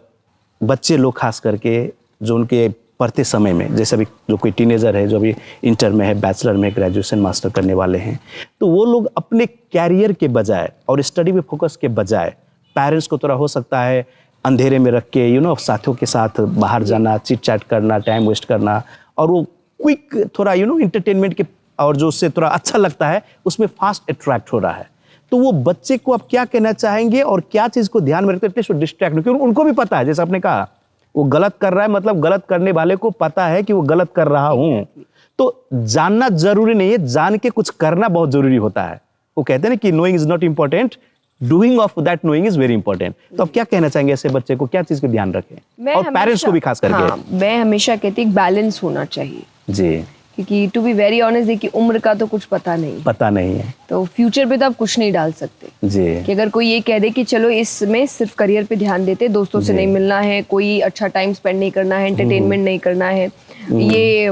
बच्चे लोग खास करके जो उनके पढ़ते समय में, जैसे अभी जो कोई टीनेजर है जो अभी इंटर में है, बैचलर में, ग्रेजुएशन मास्टर करने वाले हैं, तो वो लोग अपने कैरियर के बजाय और स्टडी पे फोकस के बजाय पेरेंट्स को थोड़ा हो सकता है अंधेरे में रख के यू नो साथियों के साथ बाहर जाना, चिट चैट करना, टाइम वेस्ट करना, और वो क्विक थोड़ा यू नो इंटरटेनमेंट के, और जो उससे थोड़ा अच्छा लगता है उसमें फास्ट अट्रैक्ट हो रहा है। तो वो बच्चे को आप क्या कहना चाहेंगे और क्या चीज को ध्यान में रखते हैं डिस्ट्रैक्ट, क्योंकि उनको भी पता है, जैसे आपने कहा वो गलत कर रहा है, मतलब गलत करने वाले को पता है कि वो गलत कर रहा हूं। तो जानना जरूरी नहीं है, जान के कुछ करना बहुत जरूरी होता है। वो कहते हैं ना कि knowing is not important, doing of that knowing is very important. तो आप क्या कहना चाहेंगे ऐसे बच्चे को, क्या चीज को ध्यान रखें, और पेरेंट्स को भी खास करके? हाँ, मैं हमेशा कहती हूँ बैलेंस होना चाहिए जी, क्योंकि टू बी वेरी ऑनेस्ट देखिए उम्र का तो कुछ पता नहीं है, तो फ्यूचर पे तो आप कुछ नहीं डाल सकते जी। कि अगर कोई ये कह दे कि चलो इसमें सिर्फ करियर पे ध्यान देते, दोस्तों से नहीं मिलना है, कोई अच्छा टाइम स्पेंड नहीं करना है, एंटरटेनमेंट नहीं करना है, ये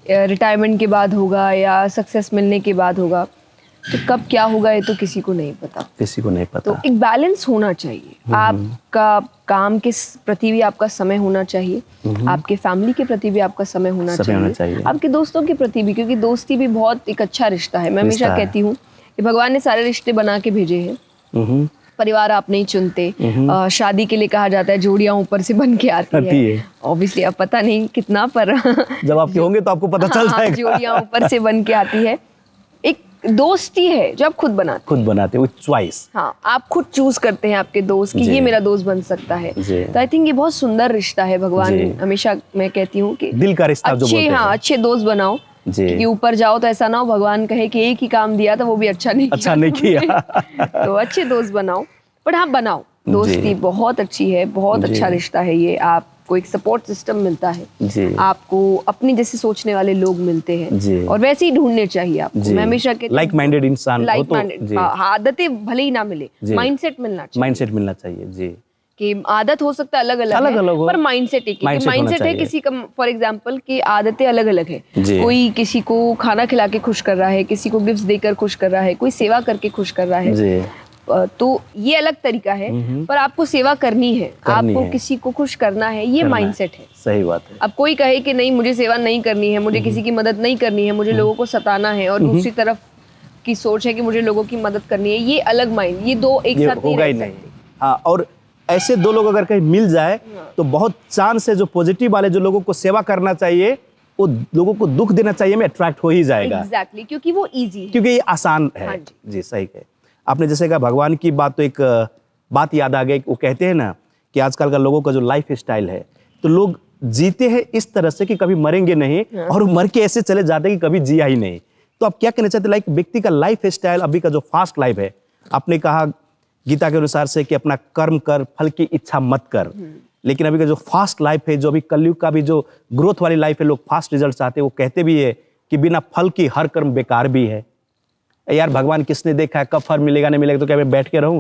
रिटायरमेंट के बाद होगा या सक्सेस मिलने के बाद होगा, तो कब क्या होगा ये तो किसी को नहीं पता। तो एक बैलेंस होना चाहिए। आपका काम के प्रति भी आपका समय होना चाहिए, आपके फैमिली के प्रति भी आपका समय होना चाहिए, आपके दोस्तों के प्रति भी, क्योंकि दोस्ती भी बहुत एक अच्छा रिश्ता है। मैं हमेशा कहती हूँ कि भगवान ने सारे रिश्ते बना के भेजे हैं, परिवार आप नहीं चुनते। शादी के लिए कहा जाता है जोड़ियां ऊपर से बन के आती है। ऑब्वियसली अब पता नहीं कितना, पर जब आपके होंगे तो आपको पता चल जाएगा। जोड़ियां ऊपर से बन के आती है। एक दोस्ती है जो आप खुद बनाते हैं विद चॉइस। हाँ, आप खुद चूज करते हैं आपके दोस्त कि ये मेरा दोस्त बन सकता है। तो आई थिंक ये बहुत सुंदर रिश्ता है। भगवान हमेशा, मैं कहती हूँ कि दिल का रिश्ता जो बोलते हैं। हाँ, अच्छे दोस्त बनाओ कि ऊपर जाओ तो ऐसा ना हो भगवान कहे कि एक ही काम दिया था वो भी अच्छा नहीं किया। तो अच्छे दोस्त बनाओ, पर हाँ बनाओ। दोस्ती बहुत अच्छी है, बहुत अच्छा रिश्ता है ये। आपको एक सपोर्ट सिस्टम मिलता है, आपको अपनी जैसे सोचने वाले लोग मिलते हैं, और वैसे ही ढूंढने चाहिए आपको। मैं हमेशा कहती हूँ लाइक माइंडेड इंसान, लाइक माइंडेड, आदतें भले ही ना मिले, माइंडसेट मिलना चाहिए जी। कि आदत हो सकता है अलग अलग पर माइंडसेट एक ही। माइंडसेट है किसी का, फॉर एग्जांपल कि आदतें अलग अलग है। कोई किसी को खाना खिला के खुश कर रहा है, किसी को गिफ्ट देकर खुश कर रहा है, कोई सेवा करके खुश कर रहा है। तो ये अलग तरीका है, पर आपको सेवा करनी है, आपको किसी को खुश करना है, ये माइंडसेट है। सही बात है। अब कोई कहे कि नहीं मुझे सेवा नहीं करनी है, मुझे किसी की मदद नहीं करनी है, मुझे लोगों को सताना है, और दूसरी तरफ की सोच है कि मुझे लोगों की मदद करनी है, ये अलग माइंड, ये दो एक साथ नहीं रह सकते। हाँ, और ऐसे दो लोग अगर कहीं मिल जाए तो बहुत चांस है जो पॉजिटिव वाले जो लोगों को सेवा करना चाहिए, वो लोगों को दुख देना चाहिए में अट्रैक्ट हो ही जाएगा। एग्जैक्टली, क्योंकि वो इजी है, क्योंकि ये आसान है। हाँ जी, सही है। आपने जैसे कहा भगवान की बात, तो एक बात याद आ गई। वो कहते हैं ना कि आजकल का लोगों का जो लाइफ स्टाइल है, तो लोग जीते हैं इस तरह से कि कभी मरेंगे नहीं, और मर के ऐसे चले जाते हैं कि कभी जिया ही नहीं। तो आप क्या कहना चाहते हैं, लाइक व्यक्ति का लाइफ स्टाइल अभी का जो फास्ट लाइफ है, आपने कहा गीता के अनुसार से कि अपना कर्म कर, फल की इच्छा मत कर, लेकिन अभी का जो फास्ट लाइफ है, जो अभी कलयुग का भी जो ग्रोथ वाली लाइफ है, लोग फास्ट रिजल्ट चाहते हैं। वो कहते भी है कि बिना फल की हर कर्म बेकार भी है। यार भगवान किसने देखा है, कब फल मिलेगा नहीं मिलेगा, तो क्या मैं बैठ के रहूं?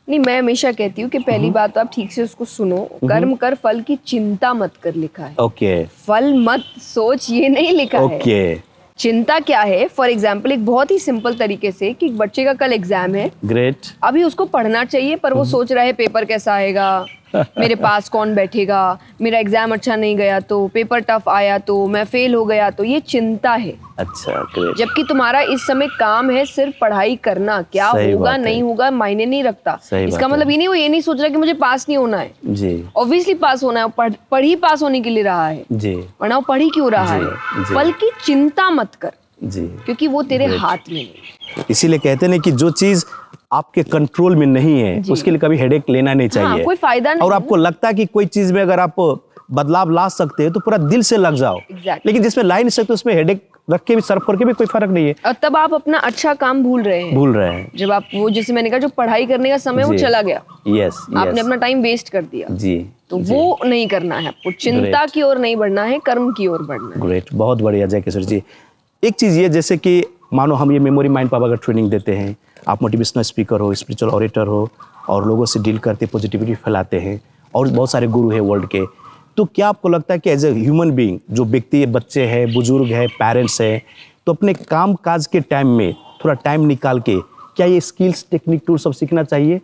नहीं, मैं हमेशा कहती हूँ कि पहली बात तो आप ठीक से उसको सुनो। कर्म कर, फल की चिंता मत कर लिखा है। ओके। फल मत सोच, ये नहीं लिखा है। ओके। चिंता क्या है? फॉर एग्जाम्पल एक बहुत ही सिंपल तरीके से कि बच्चे का कल एग्जाम है, ग्रेट, अभी उसको पढ़ना चाहिए, पर वो सोच रहा है पेपर कैसा आएगा, मेरे पास कौन बैठेगा, मेरा एग्जाम अच्छा नहीं गया तो, पेपर टफ आया तो, मैं फेल हो गया तो, ये चिंता है। अच्छा, ग्रेट। जबकि तुम्हारा इस समय काम है सिर्फ पढ़ाई करना, क्या होगा नहीं होगा मायने नहीं रखता। इसका मतलब ये नहीं, वो ये नहीं सोच रहा कि मुझे पास नहीं होना है जी, ऑब्वियसली पास होना है, पढ़ ही पास होने के लिए रहा है जी, वरना वो पढ़ ही क्यों रहा है। फल की चिंता मत कर जी, क्योंकि वो तेरे हाथ में नहीं। इसीलिए कहते हैं कि जो चीज आपके कंट्रोल में नहीं है उसके लिए कभी हेडेक लेना नहीं चाहिए। हाँ, कोई फायदा नहीं। और आपको लगता है कि कोई चीज में अगर आप बदलाव ला सकते हैं तो पूरा दिल से लग जाओ। लेकिन जिसमें ला नहीं सकते उसमें हेडेक रख के भी, सर पर के भी कोई फर्क नहीं है। और तब आप अपना अच्छा काम भूल रहे हैं। जब आप वो, जैसे मैंने कहा, जो पढ़ाई करने का समय वो चला गया, आपने अपना टाइम वेस्ट कर दिया जी, तो वो नहीं करना है आपको। चिंता की ओर नहीं बढ़ना है, कर्म की ओर बढ़ना है। ग्रेट, बहुत बढ़िया जय किशोर जी। एक चीज ये, जैसे कि मानो हम ये मेमोरी माइंड पावर का ट्रेनिंग देते हैं, आप मोटिवेशनल स्पीकर हो, स्पिरिचुअल ऑरेटर हो, और लोगों से डील करते, पॉजिटिविटी फैलाते हैं, और बहुत सारे गुरु हैं वर्ल्ड के, तो क्या आपको लगता है कि एज ए ह्यूमन बीइंग, जो व्यक्ति, बच्चे हैं, बुजुर्ग है, पेरेंट्स हैं, तो अपने काम काज के टाइम में थोड़ा टाइम निकाल के क्या ये स्किल्स, टेक्निक, टूल सब सीखना चाहिए?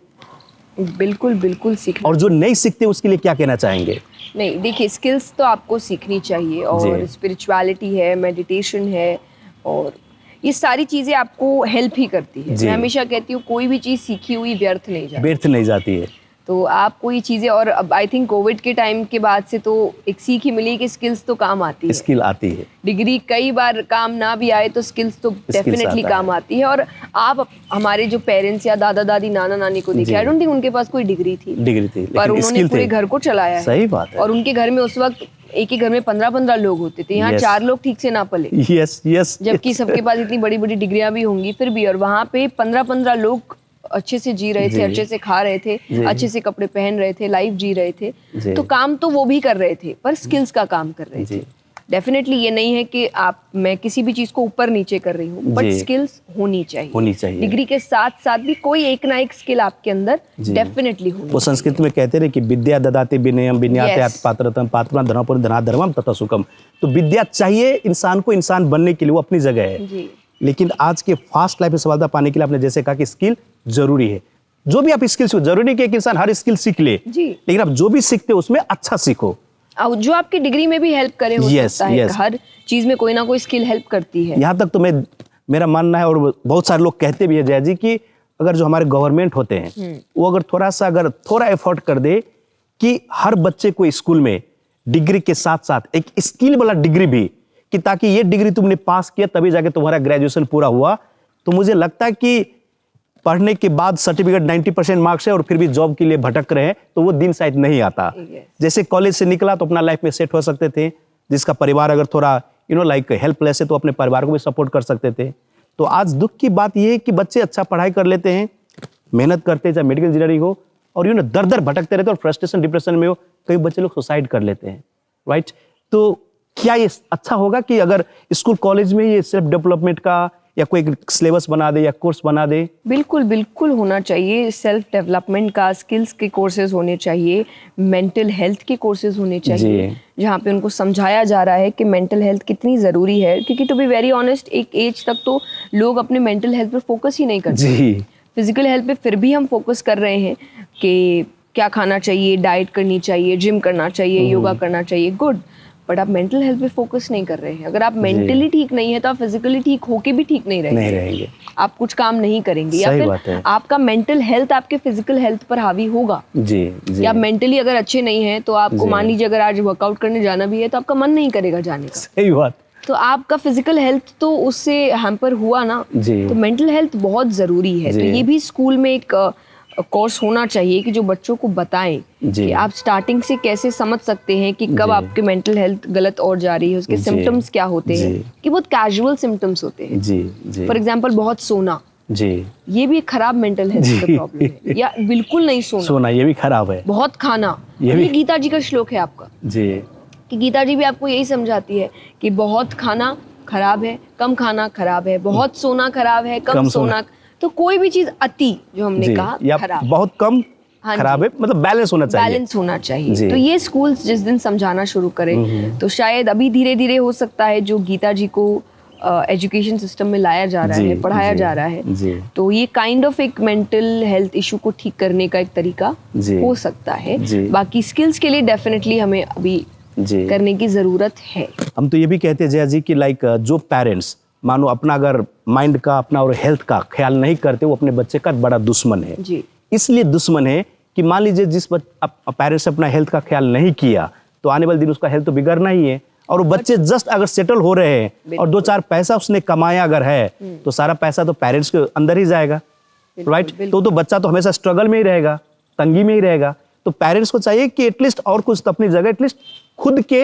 बिल्कुल बिल्कुल सीखना। और जो नहीं सीखते उसके लिए क्या कहना चाहेंगे? नहीं, देखिए, स्किल्स तो आपको सीखनी चाहिए, और स्पिरिचुअलिटी है, मेडिटेशन है, और ये सारी चीजें आपको हेल्प ही करती है। मैं हमेशा कहती हूँ कोई भी चीज सीखी हुई व्यर्थ नहीं जाती है। तो आपको ये चीजें, और अब आई थिंक कोविड के टाइम के बाद से तो एक सीख ही मिली कि स्किल्स तो काम आती है। स्किल आती है, डिग्री कई बार काम ना भी आए तो स्किल्स तो डेफिनेटली काम आती है। और आप हमारे जो पेरेंट्स या दादा दादी, नाना नानी को देखिए, आई डोंट थिंक उनके पास कोई डिग्री थी, पर उन्होंने पूरे घर को चलाया है। सही बात है। और उनके घर में उस वक्त एक ही घर में 15-15 लोग होते थे, यहाँ 4 लोग ठीक से ना पले। जबकि सबके पास इतनी बड़ी बड़ी डिग्रियां भी होंगी फिर भी, और वहाँ पे 15-15 लोग अच्छे से जी रहे थे, अच्छे से खा रहे थे, अच्छे से कपड़े पहन रहे थे, लाइफ जी रहे थे। तो काम तो वो भी कर रहे थे, पर स्किल्स का काम कर रहे थे। डेफिनेटली ये नहीं है कि मैं किसी भी चीज को ऊपर नीचे कर रही हूँ, बट स्किल्स होनी चाहिए। डिग्री के साथ साथ भी कोई एक ना एक स्किल आपके अंदर डेफिनेटली होनी। वो संस्कृत में कहते हैं कि विद्या ददाति विनयम विन्याते पात्रतम पात्रम धनपुर धनाधर्मम तथा सुखम। तो विद्या चाहिए इंसान को, इंसान बनने के लिए, वो अपनी जगह है। लेकिन आज के फास्ट लाइफ में सफलता पाने के लिए आपने जैसे कहा कि स्किल जरूरी है। जो भी आप स्किल, जरूरी नहीं कि एक इंसान हर स्किल सीख ले, लेकिन आप जो भी सीखते हो उसमें अच्छा सीखो, जो आपकी डिग्री में भी हेल्प करे। हो सकता है हर चीज में कोई ना कोई स्किल हेल्प करती है। यहाँ तक तो मेरा मानना है, और बहुत सारे लोग कहते भी है जय जी, कि अगर जो हमारे गवर्नमेंट होते हैं वो अगर थोड़ा एफर्ट कर दे कि हर बच्चे को स्कूल में डिग्री के साथ साथ एक स्किल वाला डिग्री भी, कि ताकि ये डिग्री तुमने पास किया तभी जाके तुम्हारा ग्रेजुएशन पूरा हुआ, तो मुझे लगता है कि पढ़ने के बाद सर्टिफिकेट 90% मार्क्स है और फिर भी जॉब के लिए भटक रहे हैं, तो वो दिन शायद नहीं आता। जैसे कॉलेज से निकला तो अपना लाइफ में सेट हो सकते थे, जिसका परिवार अगर थोड़ा लाइक हेल्पलेस है तो अपने परिवार को भी सपोर्ट कर सकते थे। तो आज दुख की बात यह है कि बच्चे अच्छा पढ़ाई कर लेते हैं, मेहनत करते हैं, चाहे मेडिकल इंजीनियरिंग हो, और दर दर भटकते रहते हैं और फ्रस्ट्रेशन डिप्रेशन में हो, कई बच्चे लोग सुसाइड कर लेते हैं, राइट। तो क्या ये अच्छा होगा कि अगर स्कूल कॉलेज में ये सेल्फ डेवलपमेंट का या कोई सिलेबस बना दे या कोर्स बना दे? बिल्कुल बिल्कुल होना चाहिए। सेल्फ डेवलपमेंट का, स्किल्स के कोर्सेज होने चाहिए, मेंटल हेल्थ के कोर्सेज होने चाहिए, जहाँ पे उनको समझाया जा रहा है कि मेंटल हेल्थ कितनी ज़रूरी है। क्योंकि टू बी वेरी ऑनेस्ट, एक एज तक तो लोग अपने मेंटल हेल्थ पर फोकस ही नहीं करते। फिजिकल हेल्थ पे फिर भी हम फोकस कर रहे हैं कि क्या खाना चाहिए, डाइट करनी चाहिए, जिम करना चाहिए, योगा करना चाहिए, गुड। बट आप मेंटल हेल्थ पे फोकस नहीं कर रहे हैं। अगर आप मेंटली ठीक नहीं है तो आप फिजिकली ठीक होके भी ठीक नहीं रहेंगे। आप कुछ काम नहीं करेंगे, या फिर आपका मेंटल हेल्थ आपके फिजिकल हेल्थ पर हावी होगा। या आप मेंटली अगर अच्छे नहीं है तो आपको, मान लीजिए अगर आज वर्कआउट करने जाना भी है तो आपका मन नहीं करेगा जाने का। सही बात। तो आपका फिजिकल हेल्थ तो उससे हैम्पर हुआ ना। तो मेंटल हेल्थ बहुत ज़रूरी है। तो ये भी स्कूल में एक कोर्स होना चाहिए कि जो बच्चों को बताएं कि आप स्टार्टिंग से कैसे समझ सकते हैं कि कब आपके मेंटल हेल्थ गलत और जा रही है, उसके सिम्टम्स क्या होते हैं, कि बहुत कैजुअल सिम्टम्स होते हैं। फॉर एग्जांपल बहुत सोना, ये भी एक खराब मेंटल हेल्थ का प्रॉब्लम है। या बिल्कुल नहीं सोना, ये भी खराब है। बहुत खाना, ये गीता जी का श्लोक है आपका कि गीता जी भी आपको यही समझाती है कि बहुत खाना खराब है, कम खाना खराब है, बहुत सोना खराब है, कम सोना। तो कोई भी चीज अति, जो हमने कहा, खराब, बहुत कम खराब है, मतलब बैलेंस होना चाहिए। बैलेंस होना चाहिए। तो ये स्कूल्स जिस दिन समझाना शुरू करें तो शायद अभी धीरे धीरे हो सकता है जो गीता जी को एजुकेशन सिस्टम में लाया जा रहा है, पढ़ाया जा रहा है, तो ये काइंड ऑफ एक मेंटल हेल्थ इशू को ठीक करने का एक तरीका हो सकता है। बाकी स्किल्स के लिए डेफिनेटली हमें अभी करने की जरूरत है। हम तो ये भी कहते हैं जया जी कि लाइक जो पेरेंट्स मानो अपना अगर माइंड का, अपना और हेल्थ का ख्याल नहीं करते, वो अपने बच्चे का बड़ा दुश्मन है। इसलिए दुश्मन है कि मान लीजिए जिस पेरेंट्स अपना हेल्थ का ख्याल नहीं किया तो आने वाले दिन उसका हेल्थ तो बिगड़ना ही है। और वो बच्चे जस्ट अगर सेटल हो रहे हैं और 2-4 पैसा उसने कमाया अगर है तो सारा पैसा तो पेरेंट्स के अंदर ही जाएगा, राइट। तो बच्चा तो हमेशा स्ट्रगल में ही रहेगा, तंगी में ही रहेगा। तो पेरेंट्स को चाहिए कि एटलीस्ट और कुछ तो अपनी जगह एटलीस्ट खुद के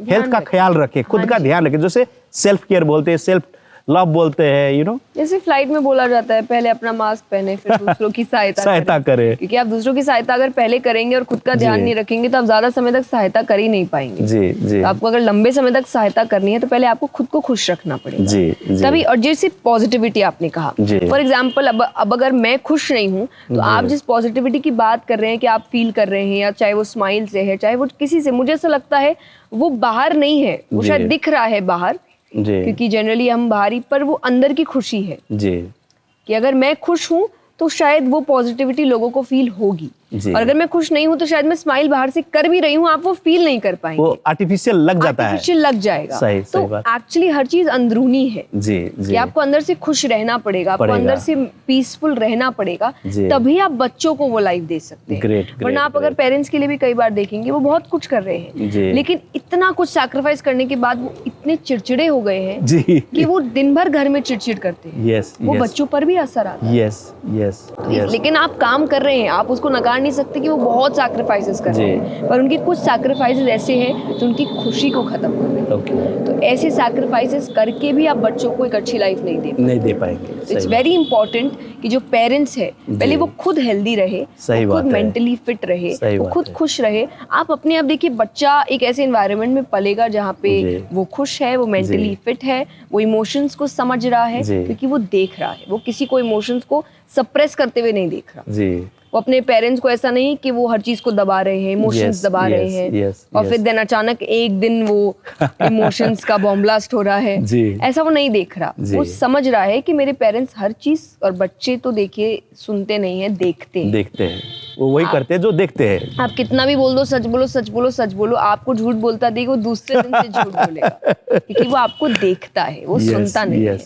हेल्थ का ख्याल रखे, खुद का ध्यान रखे, जैसे सेल्फ केयर बोलते हैं, सेल्फ लव बोलते हैं, जैसे फ्लाइट में बोला जाता है पहले अपना मास्क पहने फिर दूसरों की सहायता करें। क्योंकि आप दूसरों की सहायता अगर पहले करेंगे और खुद का ध्यान नहीं रखेंगे तो आप ज्यादा समय तक सहायता कर ही नहीं पाएंगे। तो आपको अगर लंबे समय तक सहायता करनी है तो पहले आपको खुद को खुश रखना पड़ेगा तभी। और जैसे पॉजिटिविटी आपने कहा, फॉर एग्जाम्पल अब अगर मैं खुश नहीं हूँ तो आप जिस पॉजिटिविटी की बात कर रहे हैं कि आप फील कर रहे हैं, या चाहे वो स्माइल से है, चाहे वो किसी से, मुझे ऐसा लगता है वो बाहर नहीं है, वो शायद दिख रहा है बाहर, क्योंकि जनरली हम बाहरी, पर वो अंदर की खुशी है कि अगर मैं खुश हूं तो शायद वो पॉजिटिविटी लोगों को फील होगी। और अगर मैं खुश नहीं हूं तो शायद मैं स्माइल बाहर से कर भी रही हूं, आप वो फील नहीं कर पाएंगे, वो आर्टिफिशियल लग जाता है, आर्टिफिशियल लग जाएगा। तो एक्चुअली हर चीज अंदरूनी है कि आपको अंदर से खुश रहना पड़ेगा, आपको अंदर से पीसफुल रहना पड़ेगा, तभी आप बच्चों को वो लाइफ दे सकते हैं। वरना आप अगर पेरेंट्स के लिए भी कई बार देखेंगे वो बहुत कुछ कर रहे हैं लेकिन इतना कुछ सैक्रिफाइस करने के बाद वो इतने चिड़चिड़े हो गए हैं कि वो दिन भर घर में चिड़चिड़ करते हैं। वो बच्चों पर भी असर आता है। लेकिन आप काम कर रहे हैं, आप उसको नकार नहीं सकते कि वो बहुत सैक्रिफाइसेस कर रहे हैं, पर उनके कुछ सैक्रिफाइसेस ऐसे हैं जो उनकी खुशी को खत्म कर रहे हैं। तो ऐसे सैक्रिफाइसेस करके भी आप बच्चों को एक अच्छी लाइफ नहीं दे पाएंगे। इट्स वेरी इंपॉर्टेंट कि जो पेरेंट्स है पहले वो खुद हेल्दी रहे, खुद मेंटली फिट रहे, वो खुद खुश रहे। आप अपने आप देखिए, बच्चा एक ऐसे एनवायरनमेंट में पलेगा जहाँ पे वो खुश है, वो मेंटली फिट है, वो इमोशंस को समझ रहा है, क्योंकि वो देख रहा है, वो किसी को इमोशंस को सप्रेस करते हुए नहीं देख रहा। वो अपने पेरेंट्स को ऐसा नहीं कि वो हर चीज को दबा रहे हैं, इमोशंस दबा रहे हैं, और फिर दिन अचानक एक दिन वो इमोशंस का बॉम्ब ब्लास्ट हो रहा है, ऐसा वो नहीं देख रहा। वो समझ रहा है कि मेरे पेरेंट्स हर चीज, और बच्चे तो देखिए सुनते नहीं है, देखते हैं, वो वही करते हैं जो देखते हैं। आप कितना भी बोल दो सच बोलो सच बोलो सच बोलो, आपको झूठ बोलता देगा, वो दूसरे दिन से झूठ बोलेगा क्योंकि वो आपको देखता है, वो सुनता नहीं है।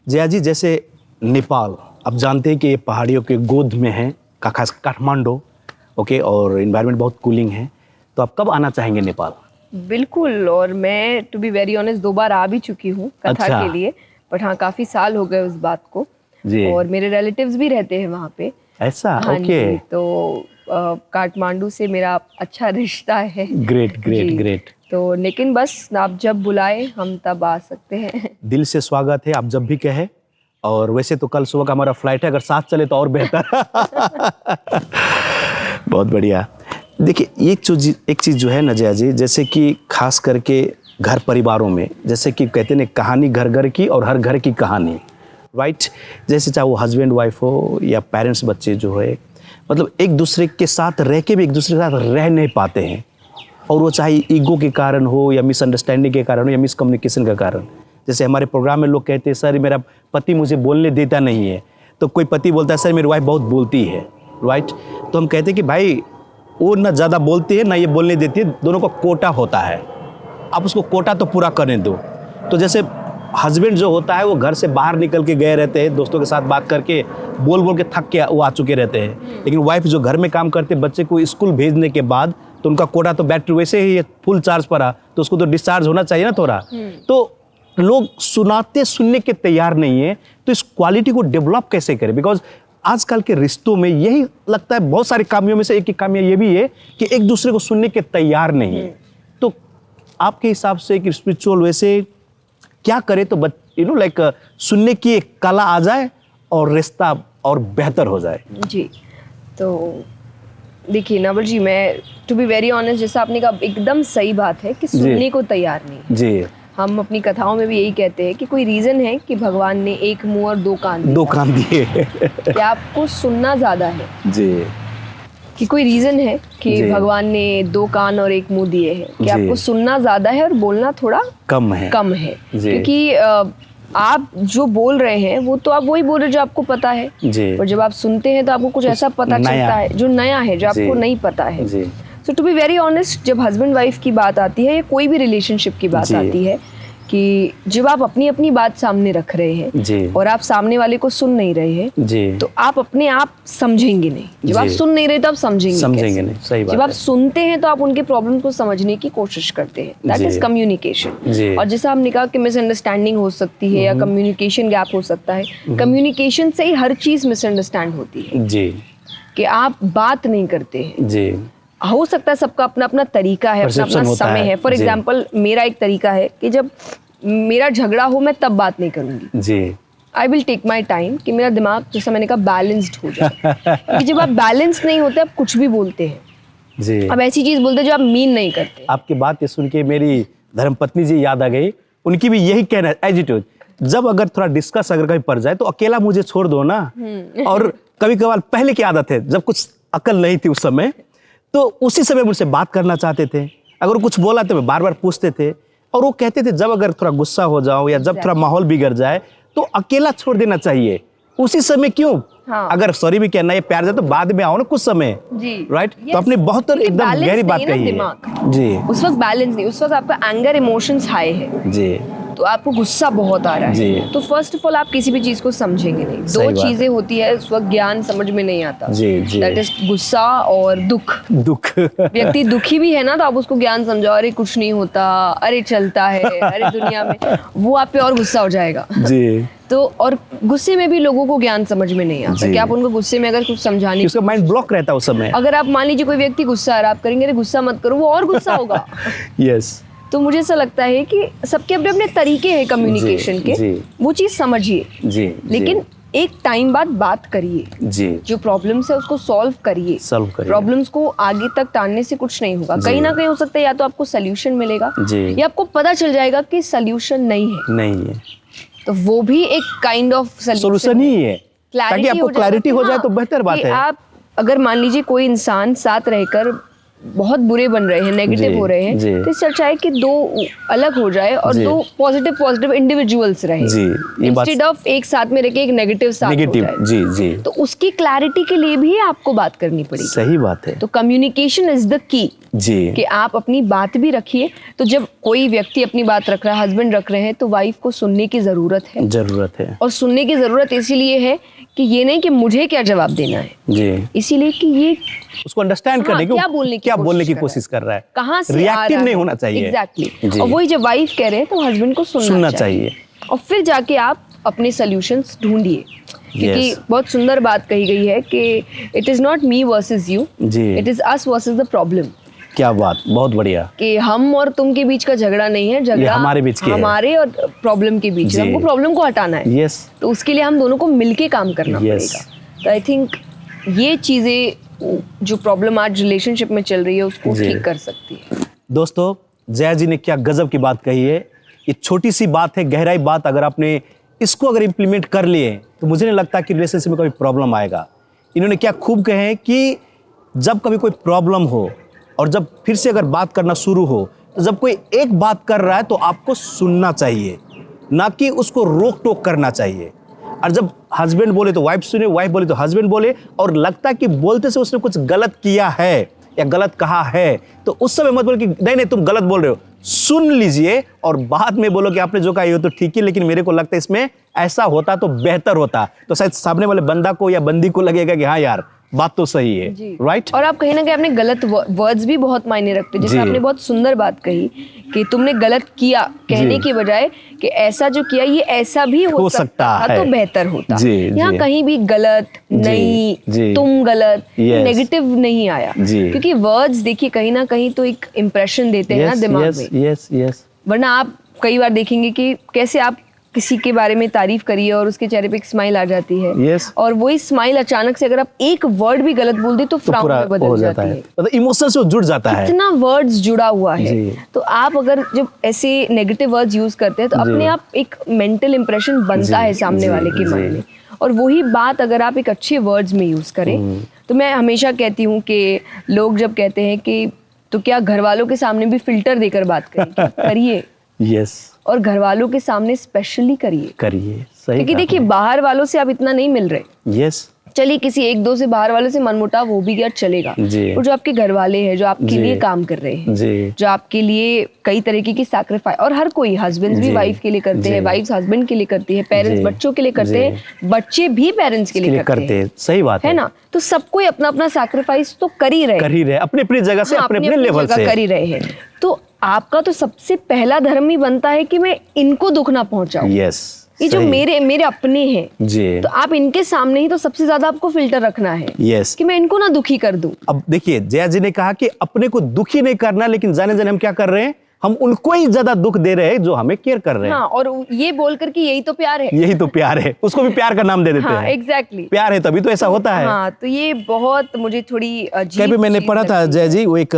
जया जी, जैसे नेपाल, आप जानते हैं कि ये पहाड़ियों के गोद में है, खास काठमांडू, ओके, और इन्वायरमेंट बहुत कूलिंग है, तो आप कब आना चाहेंगे नेपाल? बिल्कुल, और मैं टू बी वेरी ऑनेस्ट 2 बार आ भी चुकी हूँ कथा के लिए, बट हाँ काफ़ी साल हो गए उस बात को। जी। और मेरे रिलेटिव्स भी रहते हैं वहाँ पे। ऐसा? हाँ ओके। जी, तो काठमांडू से मेरा अच्छा रिश्ता है। ग्रेट ग्रेट जी। ग्रेट। तो लेकिन बस आप जब बुलाए हम तब आ सकते हैं। दिल से स्वागत है, आप जब भी कहें। और वैसे तो कल सुबह का हमारा फ्लाइट है, अगर साथ चले तो और बेहतर। बहुत बढ़िया। देखिए एक चीज़ जो है ना जया जी, जैसे कि खास करके घर परिवारों में, जैसे कि कहते हैं कहानी घर घर की और हर घर की कहानी, राइट। जैसे चाहे वो हस्बैंड वाइफ हो या पेरेंट्स बच्चे जो है, मतलब एक दूसरे के साथ रह के भी एक दूसरे के साथ रह नहीं पाते हैं। और वो चाहे ईगो के कारण हो या मिसअंडरस्टैंडिंग के कारण हो या मिसकम्युनिकेशन का कारण। जैसे हमारे प्रोग्राम में लोग कहते हैं सर मेरा पति मुझे बोलने देता नहीं है, तो कोई पति बोलता है सर मेरी वाइफ बहुत बोलती है, राइट। तो हम कहते हैं कि भाई वो ना ज़्यादा बोलती है ना ये बोलने देती है, दोनों का कोटा होता है, आप उसको कोटा तो पूरा करने दो। तो जैसे हस्बैंड जो होता है वो घर से बाहर निकल के गए रहते हैं, दोस्तों के साथ बात करके बोल बोल के थक के वो आ चुके रहते हैं। लेकिन वाइफ जो घर में काम करते, बच्चे को स्कूल भेजने के बाद तो उनका कोटा तो बैटरी वैसे ही फुल चार्ज पड़ा, तो उसको तो डिस्चार्ज होना चाहिए ना थोड़ा। तो लोग सुनने के तैयार नहीं है। तो इस क्वालिटी को डेवलप कैसे करें? बिकॉज आजकल के रिश्तों में यही लगता है, बहुत सारी खामियों में से एक ही खामियां ये भी है कि एक दूसरे को सुनने के तैयार नहीं है। तो आपके हिसाब से एक स्पिरिचुअल वैसे क्या करे तो लाइक सुनने की एक कला आ जाए और रिश्ता और बेहतर हो जाए? जी तो देखिए नावल जी, मैं टू बी वेरी ऑनेस्ट, जैसा आपने कहा एकदम सही बात है कि सुनने को तैयार नहीं जी। हम अपनी कथाओं में भी यही कहते हैं कि कोई रीजन है कि भगवान ने एक मुंह और दो कान दिए कि आपको सुनना ज्यादा है जी। कि कोई रीजन है कि भगवान ने दो कान और एक मुंह दिए हैं कि आपको सुनना ज्यादा है और बोलना थोड़ा कम है क्योंकि आप जो बोल रहे हैं वो तो आप वही बोल रहे हैं जो आपको पता है जी। और जब आप सुनते हैं तो आपको कुछ ऐसा पता चलता है जो नया है, जो आपको नहीं पता है। सो टू बी वेरी ऑनेस्ट, जब हस्बैंड वाइफ की बात आती है या कोई भी रिलेशनशिप की बात आती है कि जब आप अपनी अपनी बात सामने रख रहे हैं और आप सामने वाले को सुन नहीं रहे हैं तो आप अपने आप समझेंगे नहीं। जब आप सुन नहीं रहे तो आप समझेंगे नहीं। सही बात। जब आप सुनते हैं तो आप उनके प्रॉब्लम को समझने की कोशिश करते हैं। That is communication. और जैसा हमने कहा कि मिसअंडरस्टैंडिंग हो सकती है या कम्युनिकेशन गैप हो सकता है। कम्युनिकेशन से ही हर चीज मिसअंडरस्टैंड होती है जी, कि आप बात नहीं करते हैं जी। हो सकता है सबका अपना अपना तरीका है, अपना अपना समय है। फॉर एग्जाम्पल मेरा एक तरीका है कि जब मेरा झगड़ा हो मैं तब बात नहीं करूंगी जी। I will take my time कि मेरा दिमाग, जैसा मैंने कहा, बैलेंस्ड हो जाए। कि जब आप बैलेंस नहीं होते आप कुछ भी बोलते हैं जी। अब ऐसी चीज बोलते हैं जो आप मीन नहीं करते। आपकी बात ये सुन के मेरी धर्मपत्नी जी याद आ गई। उनकी भी यही कहना है एज इट इज, जब अगर थोड़ा डिस्कस अगर कहीं पड़ जाए तो अकेला मुझे छोड़ दो ना। और कभी कभार पहले की आदत है, जब कुछ अकल नहीं थी उस समय, तो उसी समय मुझसे बात करना चाहते थे। अगर कुछ बोला तो मैं बार बार पूछते थे और वो कहते थे जब अगर थोड़ा गुस्सा हो जाओ या जब थोड़ा माहौल बिगड़ जाए तो अकेला छोड़ देना चाहिए। उसी समय क्यों? हाँ। अगर सॉरी भी कहना है, प्यार जाए तो बाद में आओ ना कुछ समय जी। राइट। तो अपनी बहुत एकदम गहरी बात कही है जी। उस वक्त बैलेंस नहीं, उस वक्त आपका एंगर इमोशंस हाई है जी, तो आपको गुस्सा बहुत आ रहा है। तो फर्स्ट ऑफ ऑल आप किसी भी चीज को समझेंगे नहीं। दो चीजें होती है उस वक्त, ज्ञान समझ में नहीं आता जी। दैट इज गुस्सा और दुख। व्यक्ति दुखी भी है ना तो आप उसको ज्ञान समझाओ, अरे कुछ नहीं होता, अरे चलता है, अरे दुनिया में, वो आप पे और गुस्सा हो जाएगा जी। तो और गुस्से में भी लोगों को ज्ञान समझ में नहीं आता कि आप उनको गुस्से में अगर कुछ समझाने, उसका माइंड ब्लॉक रहता है उस समय। अगर आप मान लीजिए कोई व्यक्ति गुस्सा आ रहा है, आप करेंगे अरे गुस्सा मत करो, वो और गुस्सा होगा। यस। तो मुझे ऐसा लगता है कि सबके अपने अपने तरीके हैं कम्युनिकेशन के, वो चीज समझिए जी। लेकिन एक टाइम बाद बात करिए जी। जो प्रॉब्लम्स है उसको सॉल्व करिए। प्रॉब्लम्स को आगे तक टालने से कुछ नहीं होगा। कहीं ना कहीं हो सकता है या तो आपको सोल्यूशन मिलेगा या आपको पता चल जाएगा कि सोल्यूशन नहीं है। तो वो भी एक काइंड ऑफ सोल्यूशन ही है, ताकि आपको क्लैरिटी हो जाए तो बेहतर बात है। आप अगर मान लीजिए कोई इंसान साथ रहकर बहुत बुरे बन रहे हैं, नेगेटिव हो रहे हैं, तो इससे अच्छा है कि दो अलग हो जाए और दो पॉजिटिव इंडिविजुअल्स रहे इंस्टेड ऑफ एक साथ में रह के एक नेगेटिव साथ हो जाए जी जी। तो उसकी क्लैरिटी के लिए भी आपको बात करनी पड़ेगी। सही बात है। तो कम्युनिकेशन इज द की जी, कि आप अपनी बात भी रखिए। तो जब कोई व्यक्ति अपनी बात रख रहा है, हस्बैंड रख रहे हैं, तो वाइफ को सुनने की जरूरत है। और सुनने की जरूरत इसीलिए है कि ये नहीं कि मुझे क्या जवाब देना है जी, इसीलिए कि ये उसको अंडरस्टैंड करने की, क्या बोलने की कोशिश कर रहा है, कहाँ से रिएक्टिव नहीं होना चाहिए। एग्जैक्टली। और वही जब वाइफ कह रहे हैं तो हस्बैंड को सुनना चाहिए। और फिर जाके आप अपने सॉल्यूशंस ढूंढिए। क्योंकि Yes. बहुत सुंदर बात कही गई है कि it is not me versus you, जी। It is us versus the problem. क्या बात, बहुत बढ़िया। कि हम और तुम के बीच का झगड़ा नहीं है, ये झगड़ा हमारे बीच की है। हमारे और प्रॉब्लम के बीच है। जी। हमको प्रॉब्लम को हटाना है। यस। तो उसके लिए हम दोनों को मिलके काम करना Yes. पड़ेगा। तो आई थिंक ये चीज़ें जो प्रॉब्लम आज रिलेशनशिप में चल रही है उसको जी। ठीक कर सकती है। दोस्तों, जया जी ने क्या गजब की बात कही है। ये छोटी सी बात है, गहराई बात, अगर आपने इसको अगर इम्प्लीमेंट कर लिए तो मुझे नहीं लगता कि रिलेशनशिप में कभी प्रॉब्लम आएगा। इन्होंने क्या खूब कहे हैं कि जब कभी कोई प्रॉब्लम हो और जब फिर से अगर बात करना शुरू हो, तो जब कोई एक बात कर रहा है तो आपको सुनना चाहिए, ना कि उसको रोक टोक करना चाहिए। और जब हस्बैंड बोले तो वाइफ सुने, वाइफ बोले तो हस्बैंड बोले, और लगता है कि बोलते से उसने कुछ गलत किया है या गलत कहा है, तो उस समय मत बोलो कि नहीं नहीं तुम गलत बोल रहे हो। सुन लीजिए और बाद में बोलो कि आपने जो कहा ये तो ठीक है, लेकिन मेरे को लगता है इसमें ऐसा होता तो बेहतर होता। तो शायद सामने वाले बंदा को या बंदी को लगेगा कि हाँ यार बात तो सही है, राइट। और आप कहीं ना कहीं अपने गलत वर्ड्स भी बहुत मायने रखते हैं। जैसे जी। आपने बहुत सुंदर बात कही कि तुमने गलत किया कहने जी। की बजाय कि ऐसा जो किया ये ऐसा भी हो सकता था है। तो बेहतर होता। जी, यहाँ जी। कहीं भी गलत नहीं, जी। तुम गलत, Yes. नेगेटिव नहीं आया। जी। क्योंकि वर्ड्स देखिए कहीं ना कहीं तो एक इम्प्रेशन देते हैं ना दिमाग में। Yes yes. वरना आप कई बार देखेंगे कि कैसे आप किसी के बारे में तारीफ करिए और उसके चेहरे पे एक स्माइल आ जाती है। Yes. और वही स्माइल अचानक से अगर आप एक वर्ड भी गलत बोल दे तो तो फ्राउन पूरा में बदल हो जाती जाता है, है। मतलब इमोशन से वो जुड़ जाता है। इतना वर्ड्स जुड़ा हुआ है। जी। तो आप अगर जब ऐसे नेगेटिव वर्ड्स यूज करते हैं तो जी। अपने आप एक मेंटल इंप्रेशन बनता जी, है सामने जी, वाले के मन जी। में। और वही बात अगर आप एक अच्छे वर्ड्स में यूज करें, तो मैं हमेशा कहती हूँ कि लोग जब कहते हैं कि तो क्या घर वालों के सामने भी फिल्टर देकर बात करें, करिए। यस। और घर वालों के सामने स्पेशली करिए। सही। क्योंकि देखिए बाहर वालों से आप इतना नहीं मिल रहे। यस। चलिए किसी एक दो से बाहर वालों से मनमुटाव हो भी गया चलेगा, जी। और जो आपके घर वाले हैं जो आपके जी। लिए काम कर रहे हैं, जी। जो आपके लिए कई तरीके की सैक्रिफाइस, और हर कोई हस्बैंड भी जी। वाइफ के लिए करते हैं, जी। वाइफ हस्बैंड के लिए करती है, पेरेंट्स जी। बच्चों के लिए करते जी। हैं, बच्चे भी पेरेंट्स के लिए करते हैं। सही बात है ना। तो सब कोई अपना अपना सैक्रिफाइस तो कर ही रहे कर ही रहे, अपनी अपनी जगह से, हाँ, अपने अपने लेवल जगह से कर ही रहे हैं। तो आपका तो सबसे पहला धर्म ही बनता है कि मैं इनको दुख ना पहुंचाऊं। यस। ये जो मेरे अपने हैं, जी। तो आप इनके सामने ही तो सबसे ज्यादा आपको फिल्टर रखना है। यस। कि मैं इनको ना दुखी कर दूं। अब देखिए जया जी ने कहा कि अपने को दुखी नहीं करना, लेकिन जाने जाने हम क्या कर रहे हैं, हम उनको ही ज्यादा दुख दे रहे हैं जो हमें केयर कर रहे हैं। हाँ, और ये बोलकर कि यही तो प्यार है। यही तो प्यार है, उसको भी प्यार का नाम दे देते हाँ, हैं। एग्जैक्टली। प्यार है तभी तो ऐसा होता है। हाँ, तो ये बहुत मुझे थोड़ी अजीब कभी मैंने चीज़ पढ़ा था लगती जय है। जी, वो एक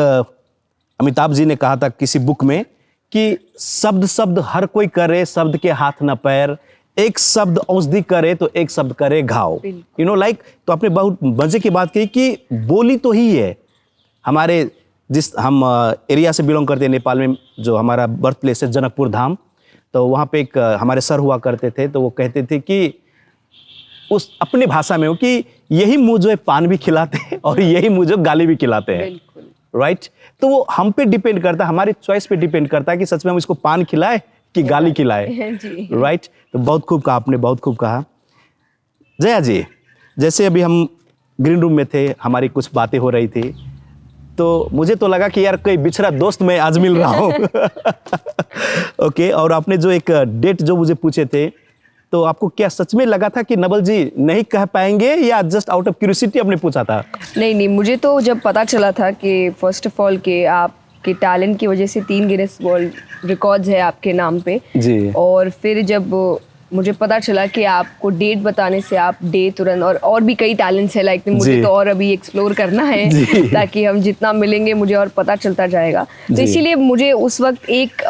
अमिताभ जी ने कहा था किसी बुक में कि शब्द शब्द हर कोई करे, शब्द के हाथ न पैर, एक शब्द औषधि करे तो एक शब्द करे घाव। यू नो लाइक, तो आपने बहुत मजे की बात कही कि बोली तो ही है। हमारे जिस हम एरिया से बिलोंग करते हैं नेपाल में, जो हमारा बर्थ प्लेस है जनकपुर धाम, तो वहाँ पे एक हमारे सर हुआ करते थे, तो वो कहते थे कि उस अपने भाषा में हो कि यही मुँह जो है पान भी खिलाते हैं और यही मुँह जो गाली भी खिलाते हैं। बिल्कुल। राइट। तो वो हम पे डिपेंड करता है, हमारी चॉइस पे डिपेंड करता है कि सच में हम इसको पान खिलाए कि गाली खिलाए। जी। राइट। तो बहुत खूब कहा आपने, बहुत खूब कहा। जया जी, जैसे अभी हम ग्रीन रूम में थे, हमारी कुछ बातें हो रही थी, तो मुझे तो लगा कि यार कोई बिछड़ा दोस्त मैं आज मिल रहा हूँ। ओके। और आपने जो एक डेट जो मुझे पूछे थे, तो आपको क्या सच में लगा था कि नवल जी नहीं कह पाएंगे, या जस्ट आउट ऑफ क्यूरियोसिटी आपने पूछा था? नहीं, मुझे तो जब पता चला था कि फर्स्ट ऑफ ऑल कि आपके टैलेंट की वजह से 3 गिनेस वर्ल्ड रिकॉर्ड्स है आपके नाम पे जी। और फिर जब मुझे पता चला कि आपको डेट बताने से आप डे तुरंत, और भी कई टैलेंट्स है लाइक, मुझे तो और अभी एक्सप्लोर करना है ताकि हम जितना मिलेंगे मुझे और पता चलता जाएगा। तो इसीलिए मुझे उस वक्त एक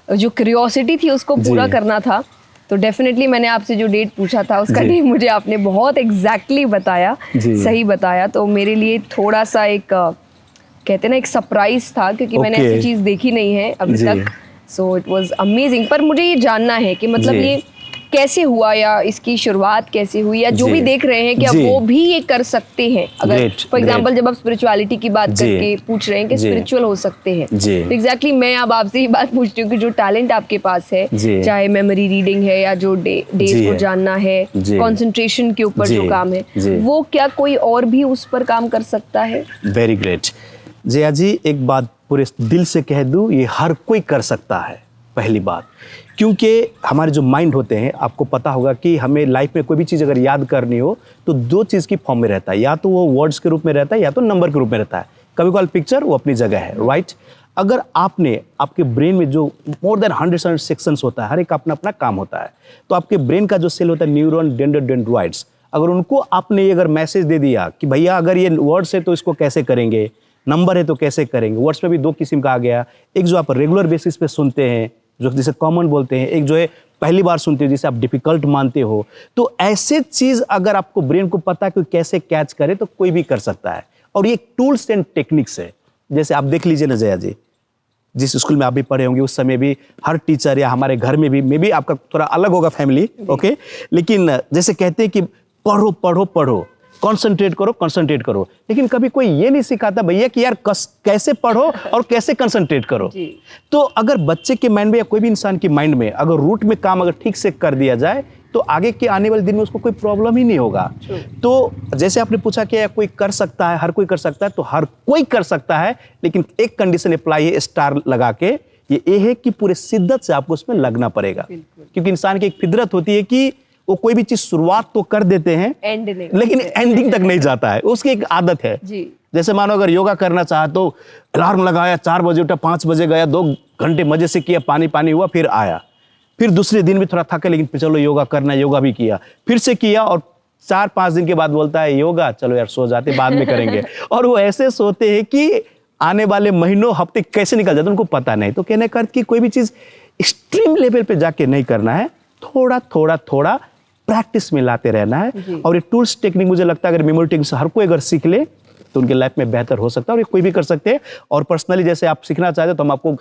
जो क्यूरियोसिटी थी उसको पूरा करना था। तो डेफिनेटली मैंने आपसे जो डेट पूछा था उसका डेट मुझे आपने बहुत एग्जैक्टली बताया, सही बताया। तो मेरे लिए थोड़ा सा एक कहते ना एक सरप्राइज था, क्योंकि मैंने ऐसी चीज़ देखी नहीं है अभी तक। So it was amazing. पर मुझे ये जानना है कि मतलब ये कैसे हुआ, या इसकी शुरुआत कैसे हुई, या जो भी देख रहे हैं क्या वो भी ये कर सकते हैं? अगर फॉर एग्जांपल जब आप स्पिरिचुअलिटी की बात करके पूछ रहे हैं कि स्पिरिचुअल हो सकते हैं, तो एग्जैक्टली मैं अब आपसे ये बात पूछती हूँ कि जो टैलेंट आपके पास है, चाहे मेमोरी रीडिंग है या जो डेज को जानना है, कंसंट्रेशन के ऊपर जो काम है, वो क्या कोई और भी उस पर काम कर सकता है? Very great. जया जी, एक बात पूरे दिल से कह दूं, ये हर कोई कर सकता है। पहली बात, क्योंकि हमारे जो माइंड होते हैं, आपको पता होगा कि हमें लाइफ में कोई भी चीज़ अगर याद करनी हो तो दो चीज़ की फॉर्म में रहता है, या तो वो वर्ड्स के रूप में रहता है या तो नंबर के रूप में रहता है। कभी कभार पिक्चर वो अपनी जगह है, राइट। अगर आपने आपके ब्रेन में जो मोर देन 100 सेक्शंस होता है, हर एक अपना अपना काम होता है, तो आपके ब्रेन का जो सेल होता है न्यूरॉन, डेंड्राइट्स, अगर उनको आपने अगर मैसेज दे दिया कि भैया अगर ये वर्ड्स है तो इसको कैसे करेंगे, नंबर है तो कैसे करेंगे। वर्ड्स में भी दो किस्म का आ गया, एक जो आप रेगुलर बेसिस पे सुनते हैं जो जिसे कॉमन बोलते हैं, एक जो है पहली बार सुनते हो जिसे आप डिफिकल्ट मानते हो। तो ऐसे चीज़ अगर आपको ब्रेन को पता है कि कैसे कैच करे तो कोई भी कर सकता है, और ये टूल्स एंड टेक्निक्स है। जैसे आप देख लीजिए ना जया जी, जिस स्कूल में आप भी पढ़े होंगे उस समय भी हर टीचर या हमारे घर में भी, मे बी आपका थोड़ा अलग होगा फैमिली, ओके, लेकिन जैसे कहते हैं कि पढ़ो पढ़ो पढ़ो, कंसंट्रेट करो, लेकिन कभी कोई ये नहीं सिखाता भैया कि यार कैसे पढ़ो और कैसे कंसंट्रेट करो। तो अगर बच्चे के माइंड में या कोई भी इंसान के माइंड में अगर रूट में काम अगर ठीक से कर दिया जाए तो आगे के आने वाले दिन में उसको कोई प्रॉब्लम ही नहीं होगा। तो जैसे आपने पूछा कि कोई कर सकता है, हर कोई कर सकता है, तो हर कोई कर सकता है, लेकिन एक कंडीशन अप्लाई है स्टार लगा के, ये है कि पूरे शिद्दत से आपको उसमें लगना पड़ेगा। क्योंकि इंसान की एक फितरत होती है कि वो कोई भी चीज शुरुआत तो कर देते हैं लेकिन एंडिंग तक नहीं जाता है, उसकी एक आदत है जी। जैसे मानो अगर योगा करना चाहा तो अलार्म लगाया, 4 बजे उठा, 5 बजे गया, 2 घंटे मजे से किया, पानी हुआ, फिर आया, फिर दूसरे दिन भी थोड़ा थके, लेकिन चलो योगा करना, योगा भी किया, फिर से किया, और 4-5 दिन के बाद बोलता है योगा, चलो यार सो जाते, बाद में करेंगे। और वो ऐसे सोते हैं कि आने वाले महीनों हफ्ते कैसे निकल जाते उनको पता नहीं। तो कहने का अर्थ कि कोई भी चीज एक्सट्रीम लेवल पे जाके नहीं करना है, थोड़ा प्रैक्टिस में लाते रहना है। और ये टूल्स टेक्निक मुझे लगता है अगर मेमोरी टेक्निक हर कोई अगर सीख ले तो उनके लाइफ में बेहतर हो सकता है, और ये कोई भी कर सकते हैं। और पर्सनली जैसे आप सीखना चाहते हैं तो हम आपको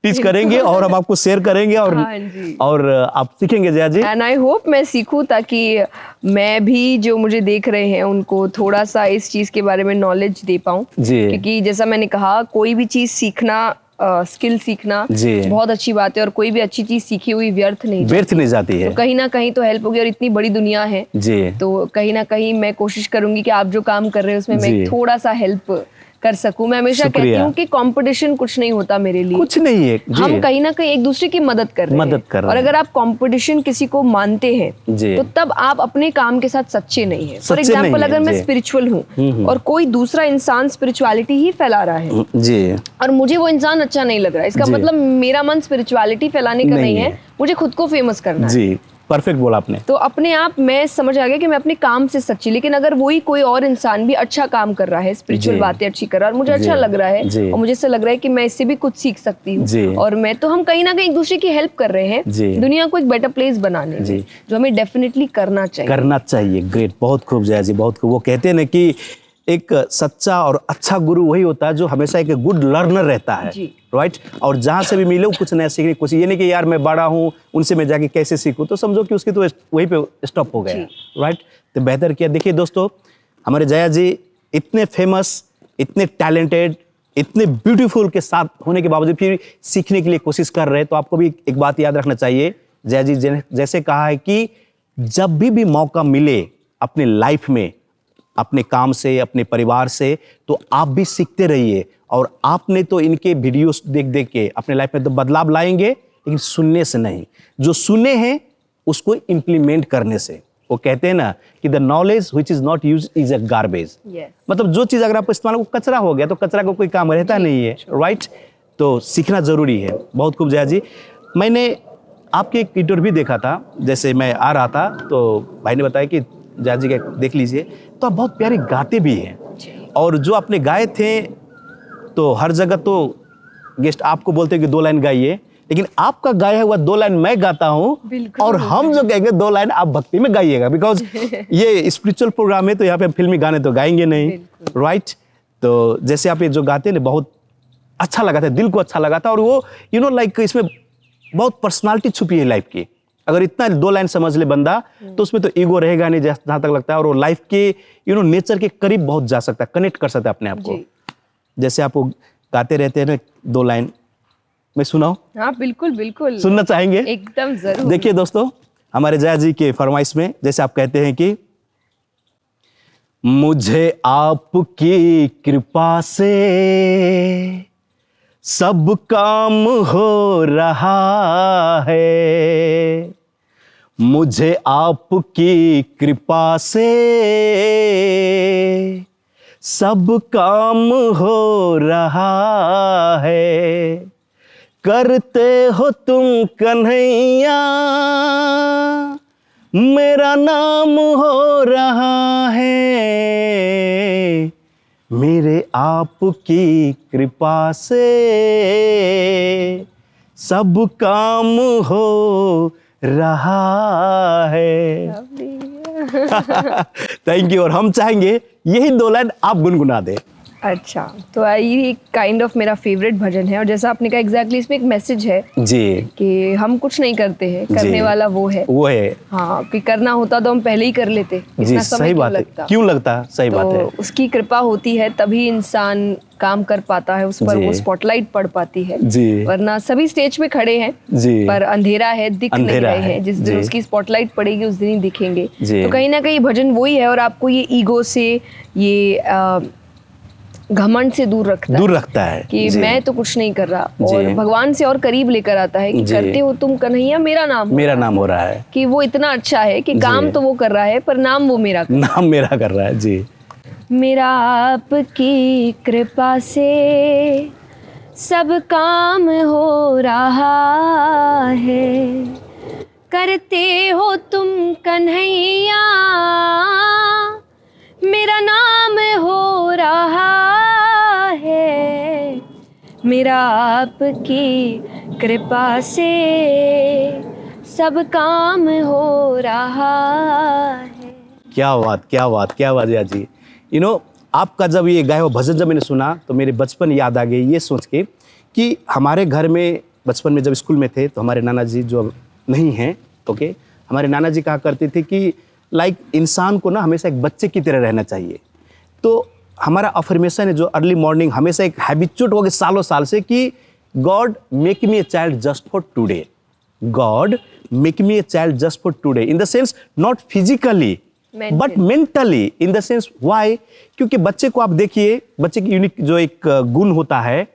टीच करेंगे और हम आपको शेयर करेंगे, और आप सीखेंगे जया जी। एंड आई होप मैं सीखूं ताकि मैं भी जो मुझे देख रहे हैं उनको थोड़ा सा इस चीज के बारे में नॉलेज दे पाऊं, क्योंकि जैसा मैंने कहा कोई भी चीज सीखना, स्किल सीखना बहुत अच्छी बात है, और कोई भी अच्छी चीज सीखी हुई व्यर्थ नहीं जाती है। तो कहीं ना कहीं तो हेल्प होगी, और इतनी बड़ी दुनिया है तो कहीं ना कहीं मैं कोशिश करूंगी कि आप जो काम कर रहे हैं उसमें मैं थोड़ा सा हेल्प कर सकूं। मैं हमेशा कहती हूँ कि कंपटीशन कुछ नहीं होता मेरे लिए, कुछ नहीं है, हम कहीं ना कहीं एक दूसरे की मदद कर रहे हैं। और अगर आप कंपटीशन किसी को मानते हैं तो तब आप अपने काम के साथ सच्चे नहीं हैं। फॉर एग्जाम्पल अगर मैं स्पिरिचुअल हूँ और कोई दूसरा इंसान स्पिरिचुअलिटी ही फैला रहा है जी, और मुझे वो इंसान अच्छा नहीं लग रहा है, इसका मतलब मेरा मन स्पिरिचुअलिटी फैलाने का नहीं है, मुझे खुद को फेमस करना है। परफेक्ट बोला आपने। तो अपने आप मैं समझ आ गया कि मैं अपने काम से सच्ची, लेकिन अगर वही कोई और इंसान भी अच्छा काम कर रहा है, स्पिरिचुअल बातें अच्छी कर रहा है और मुझे अच्छा लग रहा है और मुझे ऐसा लग रहा है कि मैं इससे भी कुछ सीख सकती हूँ, और मैं तो हम कहीं ना कहीं एक दूसरे की हेल्प कर रहे हैं दुनिया को एक बेटर प्लेस बनाने में, जो हमें डेफिनेटली करना चाहिए। ग्रेट, बहुत खूब जया जी, बहुत खूब। वो कहते हैं ना कि एक सच्चा और अच्छा गुरु वही होता है जो हमेशा एक गुड लर्नर रहता है, राइट। और जहाँ से भी मिले कुछ नया सीखने की कोशिश, ये नहीं कि यार मैं बड़ा हूँ उनसे मैं जाके कैसे सीखूं, तो समझो कि उसकी तो वहीं पे स्टॉप हो गया, राइट। तो बेहतर किया। देखिए दोस्तों, हमारे जया जी इतने फेमस, इतने टैलेंटेड, इतने ब्यूटीफुल के साथ होने के बावजूद फिर सीखने के लिए कोशिश कर रहे हैं। तो आपको भी एक बात याद रखना चाहिए, जया जी जैसे कहा है कि जब भी मौका मिले अपने लाइफ में, अपने काम से, अपने परिवार से, तो आप भी सीखते रहिए। और आपने तो इनके वीडियोस देख देख के अपने लाइफ में तो बदलाव लाएंगे, लेकिन सुनने से नहीं, जो सुने हैं उसको इम्प्लीमेंट करने से। वो कहते हैं ना कि the knowledge which is not used is a garbage. मतलब जो चीज अगर आपको इस्तेमाल को कचरा हो गया तो कचरा को कोई काम रहता नहीं है, राइट। तो सीखना जरूरी है। बहुत खूब जया जी। मैंने आपके एक इंटरव्यू भी देखा था, जैसे मैं आ रहा था तो भाई ने बताया कि जया जी का देख लीजिए, तो आप बहुत प्यारे गाते भी हैं, और जो आपने गाए थे तो हर जगह तो गेस्ट आपको बोलते हैं कि 2 लाइन गाइए, लेकिन आपका गाया हुआ 2 लाइन मैं गाता हूँ, और हम जो गाएंगे 2 लाइन आप भक्ति में गाइएगा, बिकॉज ये स्पिरिचुअल प्रोग्राम है, तो यहाँ पे फिल्मी गाने तो गाएंगे नहीं, राइट। तो जैसे आप ये जो गाते हैं बहुत अच्छा लगा था, दिल को अच्छा लगा था, और वो लाइक इसमें बहुत पर्सनालिटी छुपी है लाइफ की। अगर इतना 2 लाइन समझ ले बंदा तो उसमें तो ईगो रहेगा नहीं, जहां तक लगता है, और वो लाइफ के नेचर के करीब बहुत जा सकता है, कनेक्ट कर सकता है अपने आप को। जैसे आप वो गाते रहते हैं ना 2 लाइन, मैं सुनाऊं? हाँ बिल्कुल बिल्कुल, सुनना चाहेंगे? एकदम जरूर। देखिए दोस्तों, हमारे जया जी के फरमाइश में जैसे आप कहते हैं कि मुझे आपकी कृपा से सब काम हो रहा है, मुझे आपकी कृपा से सब काम हो रहा है। करते हो तुम कन्हैया, मेरा नाम हो रहा है, मेरे आपकी कृपा से सब काम हो रहा है। Thank you. और हम चाहेंगे यही 2 लाइन आप गुनगुना दे। अच्छा, तो ये काइंड ऑफ मेरा फेवरेट भजन है, और जैसा आपने कहा एग्जैक्टली इसमें एक मैसेज है जी कि हम कुछ नहीं करते हैं, करने वाला वो है। हाँ, कि करना होता तो हम पहले ही कर लेते, जी, इतना समय सही बात है, क्यों लगता, सही बात है। उसकी कृपा होती है तभी इंसान काम कर पाता है, उस पर वो स्पॉटलाइट पड़ पाती है जी। वरना सभी स्टेज पे खड़े हैं जी, पर अंधेरा है, दिख नहीं रहे हैं। जिस दिन उसकी स्पॉटलाइट पड़ेगी उस दिन ही दिखेंगे। तो कहीं ना कहीं भजन वही है, और आपको ये ईगो से, ये घमंड से दूर रखता है कि मैं तो कुछ नहीं कर रहा, और भगवान से और करीब लेकर आता है कि करते हो तुम कन्हैया, मेरा नाम हो रहा है, कि वो इतना अच्छा है कि काम तो वो कर रहा है पर नाम वो मेरा कर रहा है। जी, मेरा आपकी कृपा से सब काम हो रहा है, करते हो तुम कन्हैया, मेरा नाम हो रहा है, मेरा आपकी कृपा से सब काम हो रहा है। क्या बात, क्या बात, क्या बात है जी। आपका जब ये गाया हुआ भजन जब मैंने सुना तो मेरे बचपन याद आ गई, ये सोच के कि हमारे घर में बचपन में जब स्कूल में थे तो हमारे नाना जी जो अब नहीं हैं, ओके, हमारे नाना जी कहा करते थे कि इंसान को ना हमेशा एक बच्चे की तरह रहना चाहिए। तो हमारा अफर्मेशन है जो अर्ली मॉर्निंग हमेशा एक हैबिचुएट हो गए सालों साल से कि God make me a child just for today, God make me a child just for today, in the sense not physically but mentally, in the sense why, क्योंकि बच्चे को आप देखिए, बच्चे की यूनिक जो एक गुण होता है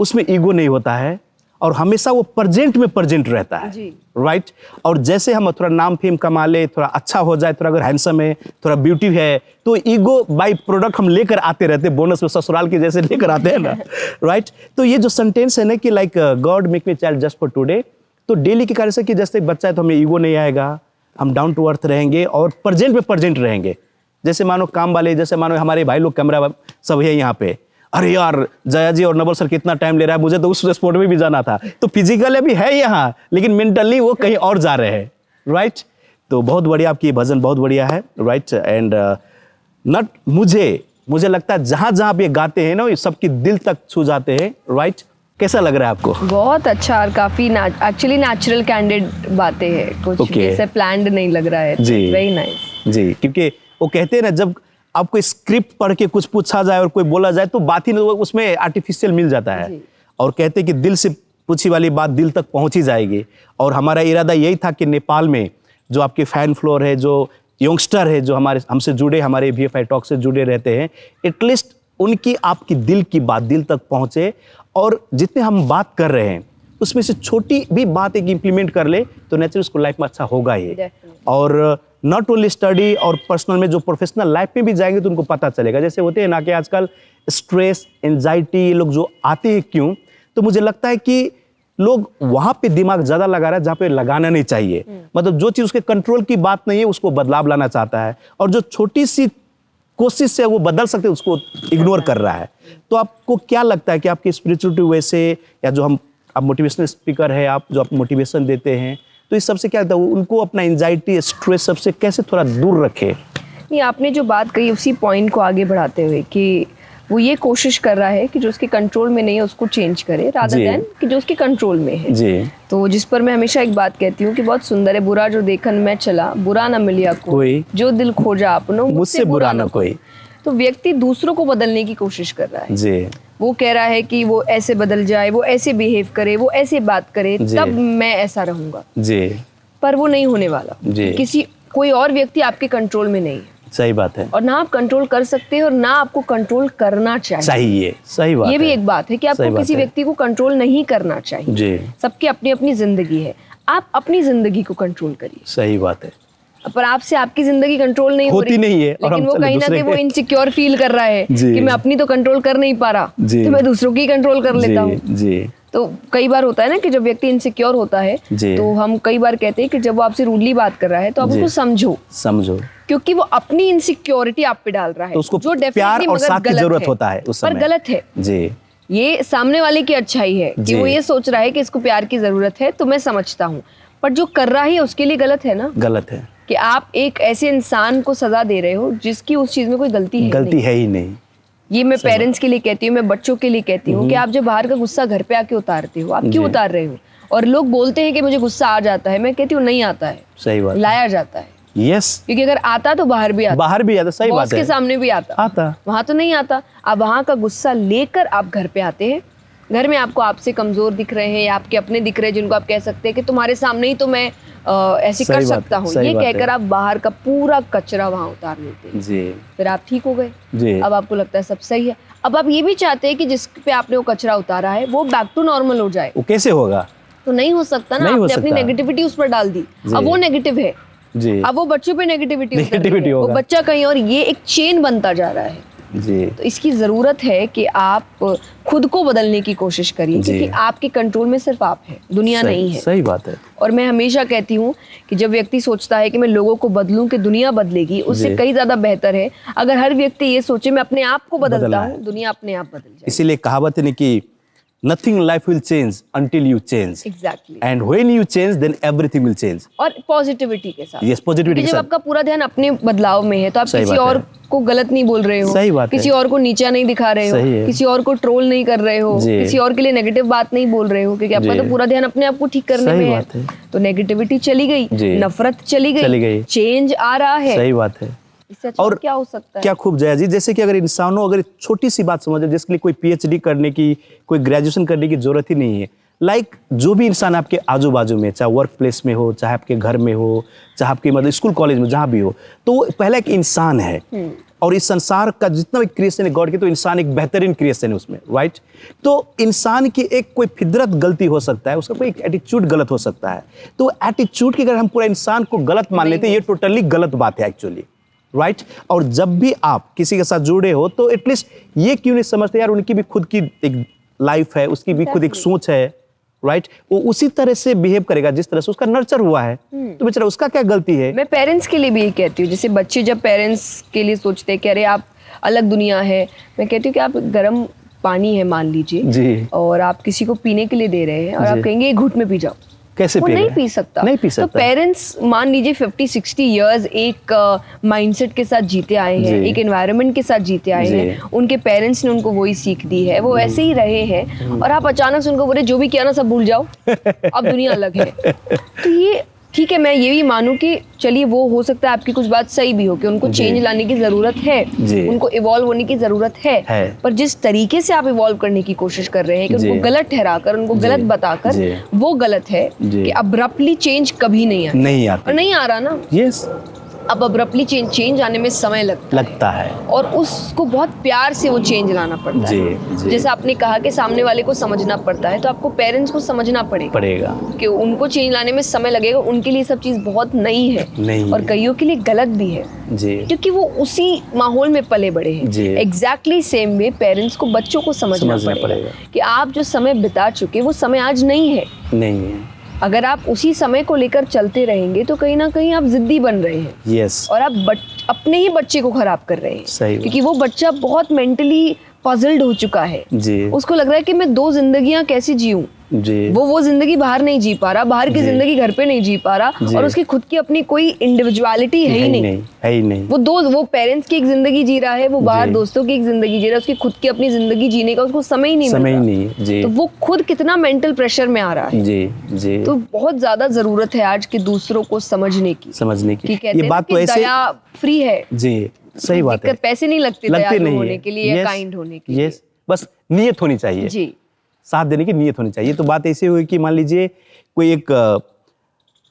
उसमें ईगो नहीं होता है और हमेशा वो प्रेजेंट में प्रेजेंट रहता है, राइट। और जैसे हम थोड़ा नाम फेम कमा ले, थोड़ा अच्छा हो जाए, थोड़ा अगर हैंडसम है, थोड़ा ब्यूटी है, तो ईगो बाय प्रोडक्ट हम लेकर आते रहते हैं, बोनस में ससुराल के जैसे लेकर आते हैं ना, राइट। तो ये जो सेंटेंस है ना कि God make me child just for today, तो डेली के कार्य से कि जैसे बच्चा है तो हमें ईगो नहीं आएगा, हम डाउन टू अर्थ रहेंगे और प्रेजेंट में प्रेजेंट रहेंगे। जैसे मानो काम वाले, जैसे मानो हमारे भाई लोग कैमरा सब है यहाँ पे, अरे यार जया जी और नवल सर कितना टाइम ले रहा है, मुझे तो उस स्पोर्ट में भी जाना था, तो फिजिकल अभी है यहाँ लेकिन मेंटली वो कहीं और जा रहे हैं, राइट। तो बहुत बढ़िया, आपकी भजन बहुत बढ़िया है, राइट। एंड नट मुझे लगता है जहां जहां आप ये गाते हैं ना, ये सबकी दिल तक छू जाते हैं, राइट। कैसा लग रहा है आपको? बहुत अच्छा, और काफी एक्चुअली नेचुरल कैंडिड बातें हैं, कुछ ऐसे प्लान्ड नहीं लग रहा है। वेरी नाइस जी, क्योंकि वो कहते हैं ना, जब आपको स्क्रिप्ट पढ़ के कुछ पूछा जाए और कोई बोला जाए तो बात ही उसमें आर्टिफिशियल मिल जाता है, और कहते हैं कि दिल से पूछी वाली बात दिल तक पहुंची जाएगी। और हमारा इरादा यही था कि नेपाल में जो आपके फैन फ्लोर है, जो यंगस्टर है, जो हमसे जुड़े, हमारे VFI टॉक से जुड़े रहते हैं, एटलीस्ट उनकी आपकी दिल की बात दिल तक पहुंचे, और जितने हम बात कर रहे हैं उसमें से छोटी भी बात एक इम्प्लीमेंट कर ले तो नेचुरली उसको लाइफ में अच्छा होगा ही। और नॉट ओनली स्टडी और पर्सनल में, जो प्रोफेशनल लाइफ में भी जाएंगे तो उनको पता चलेगा। जैसे होते हैं ना कि आजकल स्ट्रेस, एंजाइटी, ये लोग जो आते हैं क्यों, तो मुझे लगता है कि लोग वहां पे दिमाग ज्यादा लगा रहा है जहाँ पे लगाना नहीं चाहिए। मतलब जो चीज उसके कंट्रोल की बात नहीं है उसको बदलाव लाना चाहता है, और जो छोटी सी कोशिश से वो बदल सकते हैं उसको इग्नोर कर रहा है। तो आपको क्या लगता है कि आपकी स्पिरिचुअलिटी वैसे, या जो आप मोटिवेशनल स्पीकर है, आप जो आप मोटिवेशन देते हैं, तो इस सबसे क्या होता है, उनको अपना एंजाइटी, स्ट्रेस सबसे कैसे थोड़ा दूर रखे? नहीं, आपने जो बात कही उसी पॉइंट को आगे बढ़ाते हुए कि वो ये कोशिश कर रहा है कि जो उसके कंट्रोल में नहीं है उसको चेंज करे, रादर देन कि जो उसके कंट्रोल में है। जी। तो जिस पर मैं हमेशा एक बात कहती हूँ कि बहुत सुंदर है, बुरा जो देखन मैं चला, बुरा ना मिलिया कोई, जो दिल खोजा अपनों, मुझसे बुरा ना कोई। तो व्यक्ति दूसरों को बदलने की कोशिश कर रहा है। जी। वो कह रहा है कि वो ऐसे बदल जाए, वो ऐसे बिहेव करे, वो ऐसे बात करे, तब मैं ऐसा रहूंगा। जी। पर वो नहीं होने वाला। जी। कोई और व्यक्ति आपके कंट्रोल में नहीं है। सही बात है। और ना आप कंट्रोल कर सकते हैं और ना आपको कंट्रोल करना चाहिए। सही बात है। ये भी एक बात है कि आपको किसी व्यक्ति को कंट्रोल नहीं करना चाहिए जी। सबकी अपनी अपनी जिंदगी है, आप अपनी जिंदगी को कंट्रोल करिए। सही बात है। पर आपसे आपकी जिंदगी कंट्रोल नहीं होती नहीं है, लेकिन वो कहीं ना कहीं वो इनसिक्योर फील कर रहा है कि मैं अपनी तो कंट्रोल कर नहीं पा रहा, तो मैं दूसरों की कंट्रोल कर लेता हूँ। तो कई बार होता है ना कि जब व्यक्ति इनसिक्योर होता है तो हम कई बार कहते हैं कि जब वो आपसे रूडली बात कर रहा है तो आप उसको समझो, क्योंकि वो अपनी इनसिक्योरिटी आप पे डाल रहा है, तो उसको जो प्यार और साथ की जरूरत होता है उस समय। पर गलत है जी। ये सामने वाले की अच्छाई है कि वो ये सोच रहा है कि इसको प्यार की जरूरत है, तो मैं समझता हूँ, पर जो कर रहा है उसके लिए गलत है ना। गलत है कि आप एक ऐसे इंसान को सजा दे रहे हो जिसकी उस चीज में कोई गलती है ही नहीं। ये मैं पेरेंट्स के लिए कहती हूँ, मैं बच्चों के लिए कहती हूँ कि आप जो बाहर का गुस्सा घर पे आके उतारते हो, आप क्यों उतार रहे हो? और लोग बोलते हैं कि मुझे गुस्सा आ जाता है, मैं कहती हूँ नहीं आता है। सही बात। लाया जाता है। यस। क्योंकि अगर आता तो बाहर भी आता। सही बात है। बॉस के सामने भी आता। वहां तो नहीं आता। अब वहां का गुस्सा लेकर आप घर पे आते हैं। घर में आपको आपसे कमजोर दिख रहे हैं या आपके अपने दिख रहे हैं जिनको आप कह सकते हैं कि तुम्हारे सामने ही तो मैं ऐसे कर सकता हूँ, ये कहकर आप बाहर का पूरा कचरा वहां उतार लेते हैं। जी। फिर आप ठीक हो गए। अब आपको लगता है सब सही है। अब आप ये भी चाहते हैं कि जिस पे आपने वो कचरा उतारा है वो बैक टू नॉर्मल हो जाए। वो कैसे होगा? तो नहीं हो सकता ना, आपने अपनी नेगेटिविटी उस पर डाल दी, अब वो नेगेटिव है। जी। अब वो बच्चों पे नेगेटिविटी होगा, वो बच्चा कहीं और, ये एक चेन बनता जा रहा है। जी। तो इसकी जरूरत है कि आप खुद को बदलने की कोशिश करिए, क्योंकि आपके कंट्रोल में सिर्फ आप है, दुनिया नहीं है। सही बात है। और मैं हमेशा कहती हूँ कि जब व्यक्ति सोचता है कि मैं लोगों को बदलूं कि दुनिया बदलेगी, उससे कई ज्यादा बेहतर है अगर हर व्यक्ति ये सोचे मैं अपने आप को बदलता हूँ, दुनिया अपने आप बदल जाए। इसीलिए कहावत है कि nothing in life will change until you change. Exactly. And when you change, then everything will change. और पॉजिटिविटी के साथ। Yes, पॉजिटिविटी के साथ। जब आपका पूरा ध्यान अपने बदलाव में है तो आप किसी और को गलत नहीं बोल रहे हो, सही बात किसी और को नीचा नहीं दिखा रहे हो, किसी और को ट्रोल नहीं कर रहे हो, किसी और के लिए नेगेटिव बात नहीं बोल रहे हो, क्योंकि आपका तो पूरा ध्यान अपने आप को ठीक करने में है। तो नेगेटिविटी चली गई, नफरत चली गई, चेंज आ रहा है। सही बात है। और क्या हो सकता है? क्या खूब जया जी, जैसे कि अगर इंसानों अगर छोटी सी बात समझे, जिसके लिए कोई पीएचडी करने की, कोई ग्रेजुएशन करने की जरूरत ही नहीं है। लाइक जो भी इंसान आपके आजू बाजू में, चाहे वर्क प्लेस में हो, चाहे आपके घर में हो, चाहे आपके मतलब स्कूल कॉलेज में, जहाँ भी हो, तो वो पहला एक इंसान है। और इस संसार का जितना भी क्रिएशन है गॉड की, तो इंसान एक बेहतरीन क्रिएशन है उसमें, राइट? तो इंसान की एक कोई फितरत गलती हो सकता है, उसका कोई एक एटीट्यूड गलत हो सकता है। तो एटीट्यूड की अगर हम पूरा इंसान को गलत मान लेते हैं, ये टोटली गलत बात है एक्चुअली, राइट? और जब भी आप किसी के साथ जुड़े हो तो एटलीस्ट ये क्यों नहीं समझते यार उनकी भी खुद की एक लाइफ है, उसकी भी खुद एक सोच है, राइट? वो उसी तरह से बिहेव करेगा जिस तरह से उसका नर्चर हुआ है, तो बेचारा उसका क्या गलती है? मैं पेरेंट्स के लिए भी यही कहती हूँ, जैसे बच्चे जब पेरेंट्स के लिए सोचते हैं कि अरे आप अलग दुनिया है, मैं कहती हूँ कि आप गर्म पानी है मान लीजिए और आप किसी को पीने के लिए दे रहे हैं और आप कहेंगे एक घूंट में पी जाओ, कैसे वो नहीं पी सकता। तो पेरेंट्स मान लीजिए 50-60 इयर्स एक माइंडसेट के साथ जीते आए हैं, एक एनवायरनमेंट के साथ जीते आए हैं, उनके पेरेंट्स ने उनको वही सीख दी है, वो वैसे ही रहे हैं, और आप अचानक से उनको बोले जो भी किया ना सब भूल जाओ, अब दुनिया अलग है। तो ये ठीक है, मैं ये भी मानूं कि चलिए वो हो सकता है आपकी कुछ बात सही भी हो कि उनको चेंज लाने की जरूरत है, उनको इवॉल्व होने की जरूरत है, पर जिस तरीके से आप इवॉल्व करने की कोशिश कर रहे हैं कि उनको गलत ठहराकर, उनको गलत बताकर, वो गलत है कि अब्रप्टली चेंज कभी नहीं आता और नहीं आ रहा ना। यस। अब अब्रप्टली चेंज आने में समय लगता है और उसको बहुत प्यार से वो चेंज लाना पड़ता है। जैसे आपने कहा कि सामने वाले को समझना पड़ता है, तो आपको पेरेंट्स को समझना पड़ेगा कि उनको चेंज लाने में समय लगेगा, उनके लिए सब चीज बहुत नई है और कईयों के लिए गलत भी है क्योंकि वो उसी माहौल में पले बड़े हैं। एग्जैक्टली सेम वे पेरेंट्स को बच्चों को समझना पड़ेगा कि आप जो समय बिता चुके वो समय आज नहीं है। अगर आप उसी समय को लेकर चलते रहेंगे तो कहीं ना कहीं आप जिद्दी बन रहे हैं। और आप अपने ही बच्चे को खराब कर रहे हैं, क्योंकि वो बच्चा बहुत मेंटली पजल्ड हो चुका है। उसको लग रहा है कि मैं दो जिंदगियां कैसे जीऊं। वो जिंदगी बाहर नहीं जी पा रहा, बाहर की जिंदगी घर पे नहीं जी पा रहा, और उसकी खुद की अपनी कोई इंडिविजुअलिटी है ही नहीं। वो पेरेंट्स की एक जिंदगी जी रहा है, वो बाहर दोस्तों की एक जिंदगी जी रहा है, उसकी खुद की अपनी जिंदगी जीने का उसको समय ही नहीं मिल रहा। तो वो खुद कितना मेंटल प्रेशर में आ रहा है। तो बहुत ज्यादा जरूरत है आज के दूसरों को समझने की। ये बात तो ऐसे दया फ्री है। सही बात है, पैसे नहीं लगते दयालु होने के लिए या काइंड होने के लिए। बस नियत होनी चाहिए, साथ देने की नियत होनी चाहिए। तो बात ऐसी हुई कि मान लीजिए कोई एक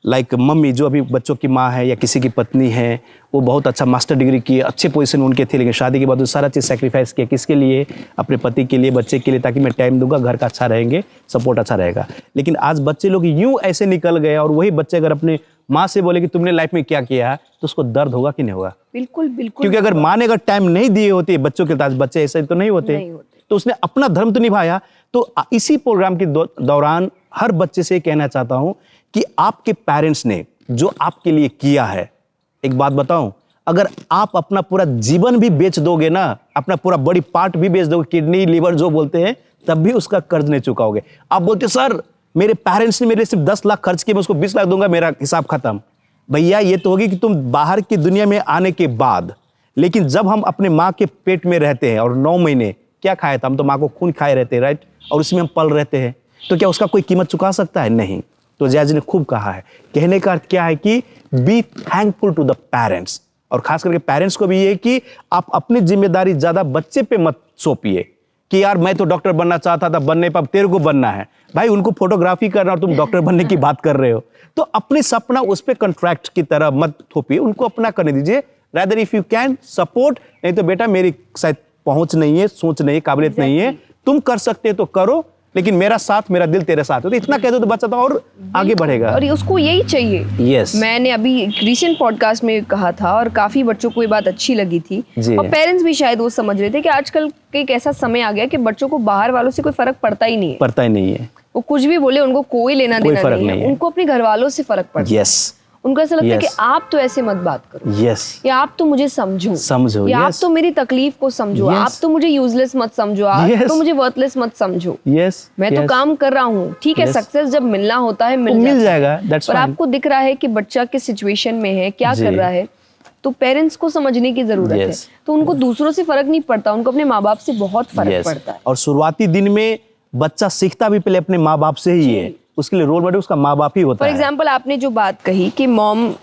लाइक मम्मी जो अभी बच्चों की माँ है या किसी की पत्नी है, वो बहुत अच्छा मास्टर डिग्री की, अच्छे पोजीशन उनके थे, लेकिन शादी के बाद वो सारा चीज़ सेक्रीफाइस किया, किसके लिए? अपने पति के लिए, बच्चे के लिए, ताकि मैं टाइम दूंगा, घर का अच्छा रहेंगे, सपोर्ट अच्छा रहेगा। लेकिन आज बच्चे लोग यूं ऐसे निकल गए, और वही बच्चे अगर अपने माँ से बोले कि तुमने लाइफ में क्या किया है, तो उसको दर्द होगा कि नहीं होगा? बिल्कुल बिल्कुल। क्योंकि अगर माँ ने अगर टाइम नहीं दिए होते बच्चों के साथ, बच्चे ऐसे तो नहीं होते। तो उसने अपना धर्म तो निभाया। तो इसी प्रोग्राम के दौरान हर बच्चे से कहना चाहता हूं कि आपके पेरेंट्स ने जो आपके लिए किया है, एक बात बताऊं, अगर आप अपना पूरा जीवन भी बेच दोगे ना, अपना पूरा बॉडी पार्ट भी बेच दोगे, किडनी लीवर जो बोलते हैं, तब भी उसका कर्ज नहीं चुकाओगे। आप बोलते सर मेरे पेरेंट्स ने मेरे सिर्फ 10 लाख खर्च किए, मैं उसको 20 लाख दूंगा, मेरा हिसाब खत्म। भैया ये तो होगी कि तुम बाहर की दुनिया में आने के बाद, लेकिन जब हम अपने माँ के पेट में रहते हैं और 9 महीने क्या खाया था, हम तो माँ को खून खाए रहते हैं, राइट, और उसमें हम पल रहते हैं, तो क्या उसका कोई कीमत चुका सकता है? नहीं। तो जया जी ने खूब कहा है, कहने का अर्थ क्या है कि be thankful to the parents, और खास करके पेरेंट्स को भी ये कि आप अपनी जिम्मेदारी ज्यादा बच्चे पे मत सौंपिए कि यार मैं तो डॉक्टर बनना चाहता था, बनने पर तेरे को बनना है। भाई उनको फोटोग्राफी करना और तुम डॉक्टर बनने की बात कर रहे हो, तो अपने सपना उस पर कॉन्ट्रैक्ट की तरह मत थोपिए, उनको अपना करने दीजिए। Rather if you can support, नहीं तो बेटा मेरी शायद पहुंच नहीं है, सोच नहीं है, काबिलियत नहीं है, तुम कर सकते हो तो करो, लेकिन मेरा साथ, मेरा दिल तेरे साथ है। तो इतना कह दो तो बच्चा तो और आगे बढ़ेगा, और उसको यही चाहिए। यस मैंने अभी रिसेंट पॉडकास्ट में कहा था और काफी बच्चों को ये बात अच्छी लगी थी, और पेरेंट्स भी शायद वो समझ रहे थे कि आजकल एक ऐसा समय आ गया कि बच्चों को बाहर वालों से कोई फर्क पड़ता ही नहीं है। वो कुछ भी बोले उनको कोई लेना देना नहीं है, उनको अपने घर वालों से फर्क पड़ता है। उनको ऐसा लगता है कि आप तो ऐसे मत बात करो, या आप तो मुझे समझो, या आप तो मेरी तकलीफ को समझो, आप तो मुझे यूजलेस मत समझो, आप तो मुझे वर्थलेस मत समझो। मैं तो काम कर रहा हूँ, ठीक है, सक्सेस जब मिलना होता है मिल जाएगा, पर आपको दिख रहा है कि बच्चा किस सिचुएशन में है, क्या कर रहा है, तो पेरेंट्स को समझने की जरूरत है। तो उनको दूसरों से फर्क नहीं पड़ता, उनको अपने माँ बाप से बहुत फर्क पड़ता है। और शुरुआती दिन में बच्चा सीखता भी पहले अपने माँ बाप से ही है, उसके लिए रोल मॉडल उसका माँ बाप ही होता है। फॉर एग्जाम्पल आपने जो बात कही कि मॉम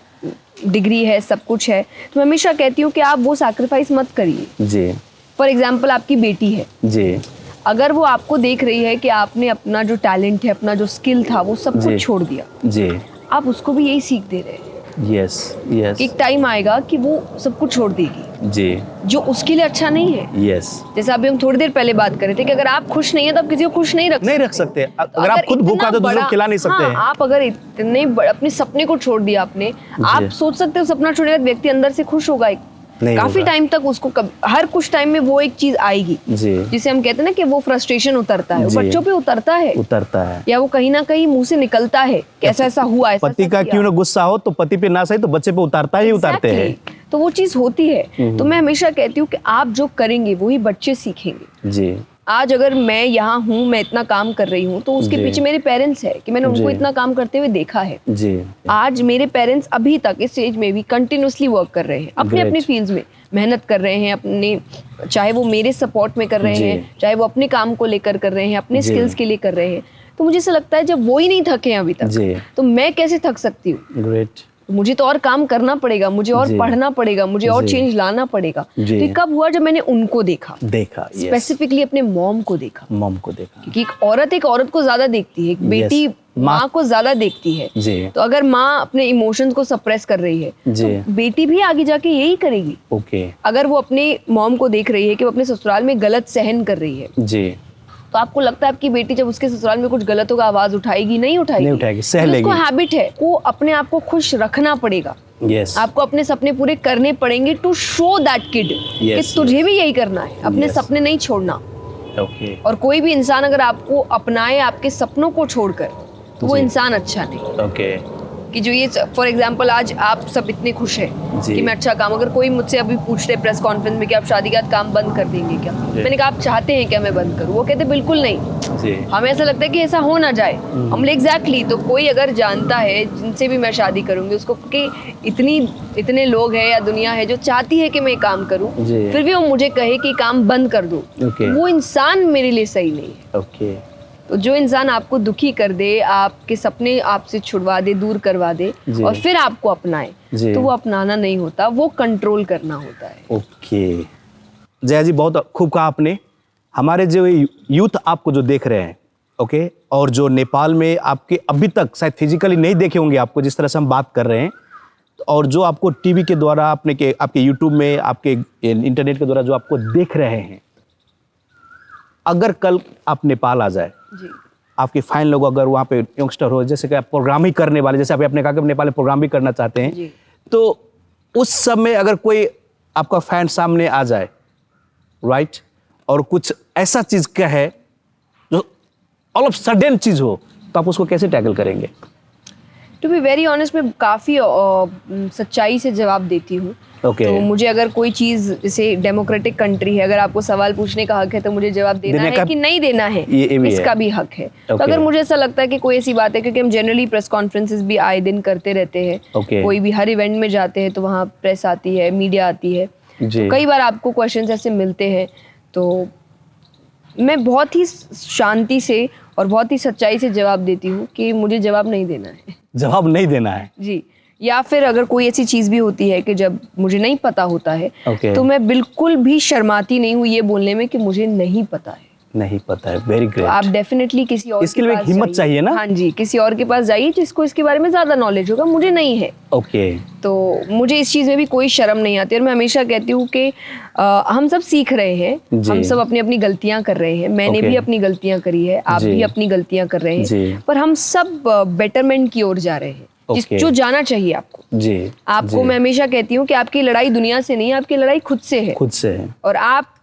डिग्री है, सब कुछ है, तो मैं हमेशा कहती हूँ कि आप वो सैक्रिफाइस मत करिए जी। फॉर एग्जाम्पल आपकी बेटी है जी, अगर वो आपको देख रही है कि आपने अपना जो टैलेंट है, अपना जो स्किल था, वो सब कुछ छोड़ दिया जी, आप उसको भी यही सीख दे रहे हैं। यस एक टाइम आएगा कि वो सब कुछ छोड़ देगी जी, जो उसके लिए अच्छा नहीं है। जैसे अभी हम थोड़ी देर पहले बात कर रहे थे कि अगर आप खुश नहीं है तो आप किसी को खुश नहीं रख सकते। अगर आप खुद भूखा तो दूसरों को खिला नहीं सकते हैं। आप अगर इतने अपने सपने को छोड़ दिया आपने, आप सोच सकते हो सपना छोड़ने का व्यक्ति अंदर से खुश होगा, काफी टाइम तक उसको हर कुछ टाइम में वो एक चीज आएगी जिसे हम कहते हैं ना कि वो फ्रस्ट्रेशन उतरता है, वो बच्चों पे उतरता है, या वो कहीं ना कहीं मुंह से निकलता है कि ऐसा हुआ, ऐसा पति का क्यों ना गुस्सा हो तो पति पे ना सही तो बच्चे पे उतारते हैं, तो वो चीज होती है। तो मैं हमेशा कहती हूँ कि आप जो करेंगे वही बच्चे सीखेंगे जी। आज अगर मैं यहाँ हूँ, मैं इतना काम कर रही हूँ, तो उसके पीछे मेरे पेरेंट्स है कि मैंने उनको इतना काम करते हुए देखा है जी। आज मेरे पेरेंट्स अभी तक इस स्टेज में भी कंटिन्यूअसली वर्क कर रहे हैं, अपने अपने फील्ड्स में मेहनत कर रहे हैं, अपने, चाहे वो मेरे सपोर्ट में कर रहे हैं, चाहे वो अपने काम को लेकर कर रहे हैं, अपने स्किल्स के लिए कर रहे हैं। तो मुझे ऐसा लगता है जब वो ही नहीं थके अभी तक, तो मैं कैसे थक सकती हूँ? ग्रेट। मुझे तो और काम करना पड़ेगा, मुझे और पढ़ना पड़ेगा, मुझे और चेंज लाना पड़ेगा। तो ये कब हुआ? जब मैंने उनको देखा स्पेसिफिकली अपने मॉम को देखा क्योंकि एक औरत को ज्यादा देखती है, एक बेटी माँ को ज्यादा देखती है। तो अगर माँ अपने इमोशंस को सप्रेस कर रही है तो बेटी भी आगे जाके यही करेगी। अगर वो अपने मॉम को देख रही है कि वो अपने ससुराल में गलत सहन कर रही है, तो आपको लगता है आपकी बेटी जब उसके ससुराल में कुछ गलत होगा आवाज उठाएगी? नहीं उठाएगी, सह लेगी। उसको हैबिट है, वो अपने आप को खुश रखना पड़ेगा। आपको अपने सपने पूरे करने पड़ेंगे टू शो दैट किड कि तुझे भी यही करना है, अपने सपने नहीं छोड़ना। और कोई भी इंसान अगर आपको अपनाए आपके सपनों को छोड़कर, तो वो इंसान अच्छा नहीं। कि जो ये फॉर एग्जाम्पल आज आप सब इतने खुश हैं कि मैं अच्छा काम, अगर कोई मुझसे अभी पूछते प्रेस कॉन्फ्रेंस में कि आप शादी के बाद काम बंद कर देंगे क्या, मैंने कहा आप चाहते हैं क्या मैं बंद करूं? वो कहते बिल्कुल नहीं, हमें ऐसा लगता है कि ऐसा हो ना जाए। हम एग्जैक्टली, तो कोई अगर जानता है जिनसे भी मैं शादी करूंगी उसको कि इतने लोग हैं या दुनिया है जो चाहती है कि मैं काम करूं, फिर भी वो मुझे कहे कि काम बंद कर दो, वो इंसान मेरे लिए सही नहीं है। तो जो इंसान आपको दुखी कर दे, आपके सपने आपसे छुड़वा दे, दूर करवा दे और फिर आपको अपनाए, तो वो अपनाना नहीं होता, वो कंट्रोल करना होता है। जया जी बहुत खूब कहा आपने। हमारे जो यूथ आपको जो देख रहे हैं, ओके, और जो नेपाल में आपके अभी तक शायद फिजिकली नहीं देखे होंगे आपको, जिस तरह से हम बात कर रहे हैं, और जो आपको टीवी के द्वारा आपके यूट्यूब में, आपके इंटरनेट के द्वारा जो आपको देख रहे हैं, अगर कल आप नेपाल आ जाए, आपके फाइन लोग अगर वहाँ पे यंगस्टर हो, जैसे कि आप प्रोग्राम ही करने वाले, जैसे आपने कहा कि नेपाल में प्रोग्राम भी करना चाहते हैं, तो उस समय अगर कोई आपका फैन सामने आ जाए, राइट, और कुछ ऐसा चीज़ कहे जो ऑल ऑफ सडन चीज़ हो, तो आप उसको कैसे टैकल करेंगे? टू बी वेरी ऑनेस्ट, मैं काफ़ी सच्चाई से जवाब देती हूँ। Okay. तो मुझे अगर कोई चीज़, जैसे डेमोक्रेटिक कंट्री है, अगर आपको सवाल पूछने का हक है तो मुझे जवाब देना है कि नहीं देना है, इसका भी हक है। तो अगर मुझे ऐसा लगता है कि कोई ऐसी बात है, क्योंकि हम जनरली प्रेस कॉन्फ्रेंसेस भी आए दिन करते रहते हैं, कोई भी हर इवेंट में जाते हैं तो वहाँ प्रेस आती है, मीडिया आती है, तो कई बार आपको क्वेश्चन ऐसे मिलते हैं, तो मैं बहुत ही शांति से और बहुत ही सच्चाई से जवाब देती हूँ कि मुझे जवाब नहीं देना है। जवाब नहीं देना है जी। या फिर अगर कोई ऐसी चीज़ भी होती है कि जब मुझे नहीं पता होता है, तो मैं बिल्कुल भी शर्माती नहीं हूँ ये बोलने में कि मुझे नहीं पता है। नहीं पता है। Very great. आप डेफिनेटली किसी और इसके लिए हिम्मत चाहिए ना। हाँ जी, किसी और के पास जाइए जिसको इसके बारे में ज्यादा नॉलेज होगा, मुझे नहीं है। ओके। तो मुझे इस चीज़ में भी कोई शर्म नहीं आती, और मैं हमेशा कहती हूँ कि हम सब सीख रहे हैं, हम सब अपनी अपनी गलतियां कर रहे हैं, मैंने भी अपनी गलतियां करी है, आप भी अपनी गलतियां कर रहे हैं, पर हम सब बेटरमेंट की ओर जा रहे हैं, जो जाना चाहिए आपको। जी। आपको मैं हमेशा कहती हूँ कि आपकी लड़ाई दुनिया से नहीं, आपकी लड़ाई खुद से है। खुद से है। और आप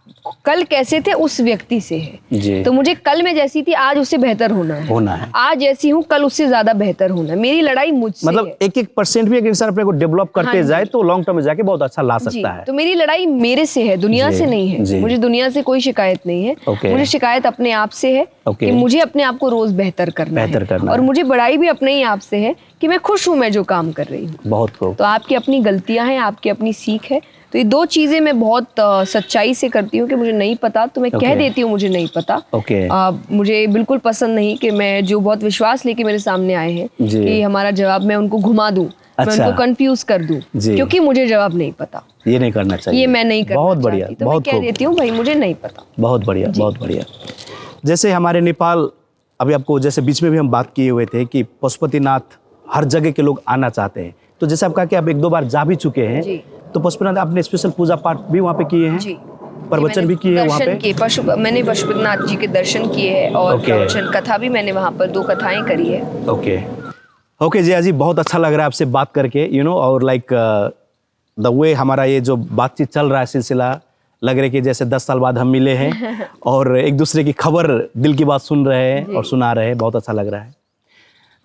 कल कैसे थे उस व्यक्ति से है। जी। तो मुझे कल में जैसी थी आज उससे बेहतर होना है। आज जैसी हूँ कल उससे ज्यादा बेहतर होना है। मेरी लड़ाई मुझसे मतलब है। 1% भी अगर इंसान अपने को डेवलप करते जाए तो लॉन्ग टर्म में जाके बहुत अच्छा ला सकता है। तो मेरी लड़ाई मेरे से है, दुनिया से नहीं है। मुझे दुनिया से कोई शिकायत नहीं है। मुझे शिकायत अपने आप से है कि मुझे अपने आप को रोज बेहतर करना है। और मुझे बड़ाई भी अपने ही आप से है कि मैं खुश हूँ मैं जो काम कर रही हूँ। बहुत खूब। तो आपकी अपनी गलतियां हैं, आपकी अपनी सीख है। तो ये दो चीजें मैं बहुत सच्चाई से करती हूँ कि मुझे नहीं पता तो मैं कह देती हूँ मुझे नहीं पता। मुझे बिल्कुल पसंद नहीं कि मैं जो बहुत विश्वास लेके मेरे सामने आए हैं कि हमारा जवाब मैं उनको घुमा दूं, मैं उनको कंफ्यूज कर दूं क्योंकि मुझे जवाब नहीं पता। ये नहीं करना चाहिए, ये मैं नहीं करना बहुत बढ़िया, तो मैं कह देती हूँ भाई मुझे नहीं पता। बहुत बढ़िया, बहुत बढ़िया। जैसे हमारे नेपाल, अभी आपको जैसे बीच में भी हम बात किए हुए थे कि पशुपतिनाथ हर जगह के लोग आना चाहते हैं, तो जैसे आप कहा कि आप 1-2 बार जा भी चुके हैं, तो पशुपतिनाथ आपने स्पेशल पूजा पाठ भी वहाँ पे किए हैं, प्रवचन भी किए हैं वहाँ पे? मैंने पशुपतिनाथ जी के दर्शन किए हैं और प्रवचन कथा भी मैंने वहाँ पर 2 कथाएं करी है। ओके जया जी, बहुत अच्छा लग रहा है आपसे बात करके, यू नो, और लाइक द वे हमारा ये जो बातचीत चल रहा है सिलसिला, लग रहा है कि जैसे 10 साल बाद हम मिले हैं और एक दूसरे की खबर, दिल की बात सुन रहे हैं और सुना रहे हैं। बहुत अच्छा लग रहा है।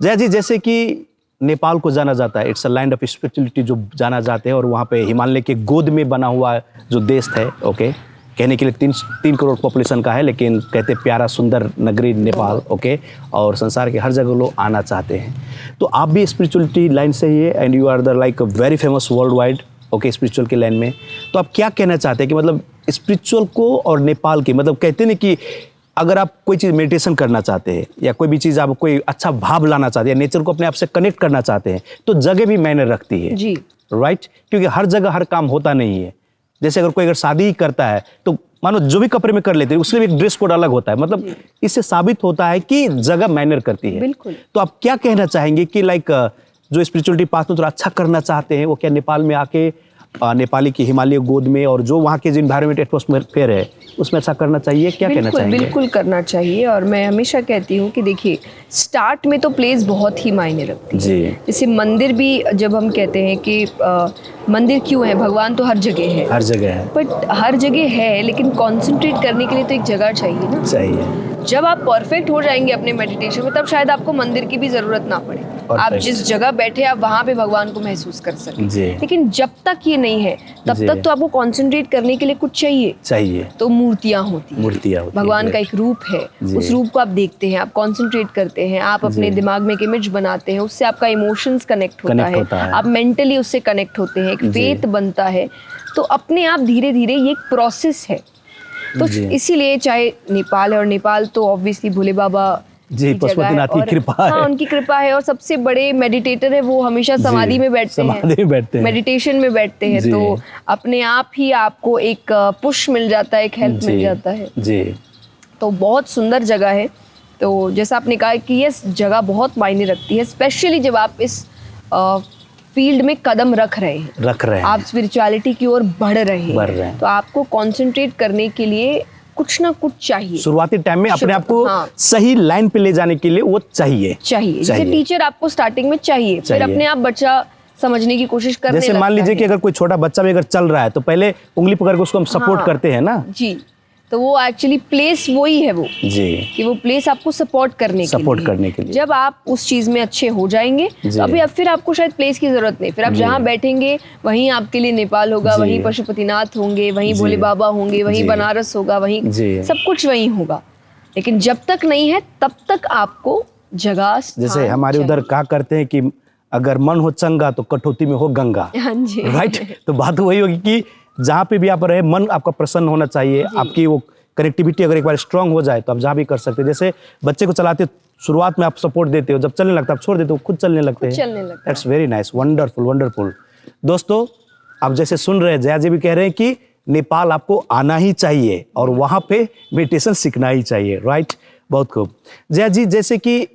जया जी, जैसे कि नेपाल को जाना जाता है, it's a land of spirituality जो जाना जाते हैं, और वहाँ पे हिमालय के गोद में बना हुआ जो देश है, ओके, कहने के लिए 3 करोड़ पॉपुलेशन का है, लेकिन कहते प्यारा सुंदर नगरी नेपाल, ओके, और संसार के हर जगह लोग आना चाहते हैं। तो आप भी स्पिरिचुअलिटी लाइन से ही है and you are the like very famous world wide, okay, spiritual के लाइन में। तो आप क्या कहना चाहते हैं कि मतलब स्पिरिचुअल को और नेपाल की, मतलब कहते हैं कि अगर आप कोई चीज़ मेडिटेशन करना चाहते हैं या कोई भी चीज़ आप कोई अच्छा भाव लाना चाहते हैं, नेचर को अपने आप से कनेक्ट करना चाहते हैं, तो जगह भी मायने रखती है जी, राइट? क्योंकि हर जगह हर काम होता नहीं है। जैसे अगर कोई शादी ही करता है तो मानो जो भी कपड़े में कर लेते हैं उसके लिए एक ड्रेस कोड अलग होता है, मतलब इससे साबित होता है कि जगह मैनर करती है। बिल्कुल। तो आप क्या कहना चाहेंगे कि लाइक जो स्पिरिचुअलिटी पाथ में थोड़ा अच्छा करना चाहते हैं, वो क्या नेपाल में आके नेपाली की हिमालय गोद में और जो वहाँ के जो इन्वायरमेंट एटमॉस्फेयर है उसमें अच्छा करना चाहिए, क्या कहना चाहेंगे? बिल्कुल करना चाहिए। और मैं हमेशा कहती हूँ कि देखिए, स्टार्ट में तो प्लेस बहुत ही मायने रखती है। जैसे मंदिर भी, जब हम कहते हैं कि मंदिर क्यों है, भगवान तो हर जगह है, हर जगह है, बट हर जगह है, लेकिन कॉन्सेंट्रेट करने के लिए तो एक जगह चाहिए ना। चाहिए। जब आप परफेक्ट हो जाएंगे अपने मेडिटेशन में, तब शायद आपको मंदिर की भी जरूरत ना पड़े। आप जिस जगह बैठे आप वहाँ पे भगवान को महसूस कर सकें। लेकिन जब तक ये नहीं है तब तक तो आपको कंसंट्रेट करने के लिए कुछ चाहिए। तो मूर्तियाँ होती हैं, भगवान का एक रूप है, उस रूप को आप देखते हैं, आप कंसंट्रेट करते हैं, आप अपने दिमाग में एक इमेज बनाते हैं, उससे आपका इमोशंस कनेक्ट होता है, आप मेंटली उससे कनेक्ट होते हैं, एक फेथ बनता है। तो अपने आप धीरे धीरे ये एक प्रोसेस है। तो इसीलिए चाहे नेपाल है, और नेपाल तो ऑब्वियसली भोले बाबा जी, पशुपतिनाथ की कृपा है। हाँ, उनकी कृपा है। और सबसे बड़े मेडिटेटर है वो, हमेशा समाधि में बैठते हैं, मेडिटेशन में बैठते हैं। तो अपने आप ही आपको एक पुश मिल जाता है, एक हेल्प मिल जाता है जी। तो बहुत सुंदर जगह है तो जैसा आपने कहा कि ये जगह बहुत मायने रखती है, स्पेशली जब आप इस फील्ड में कदम रख रहे हैं, आप स्पिरिचुअलिटी की ओर बढ़ रहे हैं, तो आपको कंसंट्रेट करने के लिए कुछ ना कुछ चाहिए। शुरुआती टाइम में अपने आप को सही लाइन पे ले जाने के लिए वो चाहिए। जैसे टीचर आपको स्टार्टिंग में चाहिए, फिर अपने आप बच्चा समझने की कोशिश करने लगता है। जैसे मान लीजिए कि अगर कोई छोटा बच्चा भी अगर चल रहा है तो पहले उंगली पकड़ के उसको हम सपोर्ट करते हैं ना जी, तो वो एक्चुअली प्लेस वही है वो जी, कि वो प्लेस आपको सपोर्ट करने के लिए। जब आप उस चीज में अच्छे हो जाएंगे तो अभी अब फिर आपको शायद प्लेस की जरूरत नहीं, फिर आप जहाँ बैठेंगे वहीं आपके लिए नेपाल होगा, वहीं पशुपतिनाथ होंगे, वहीं भोले बाबा होंगे, वहीं बनारस होगा, वहीं सब कुछ वहीं होगा। लेकिन जब तक नहीं है तब तक आपको जगह, जैसे हमारे उधर कहा करते हैं कि अगर मन हो चंगा तो कठौती में हो गंगा। हाँ जी, राइट। तो बात वही होगी कि जहाँ पे भी आप रहे मन आपका प्रसन्न होना चाहिए, आपकी वो कनेक्टिविटी अगर एक बार स्ट्रांग हो जाए तो आप जहाँ भी कर सकते हैं। जैसे बच्चे को चलाते शुरुआत में आप सपोर्ट देते हो, जब चलने लगता है आप छोड़ देते हो, खुद चलने लगते हैं। That's very nice, wonderful wonderful. दोस्तों आप जैसे सुन रहे हैं, जया जी भी कह रहे हैं कि नेपाल आपको आना ही चाहिए और वहाँ पे मेडिटेशन सीखना ही चाहिए। राइट, बहुत खूब। जया जी, जैसे कि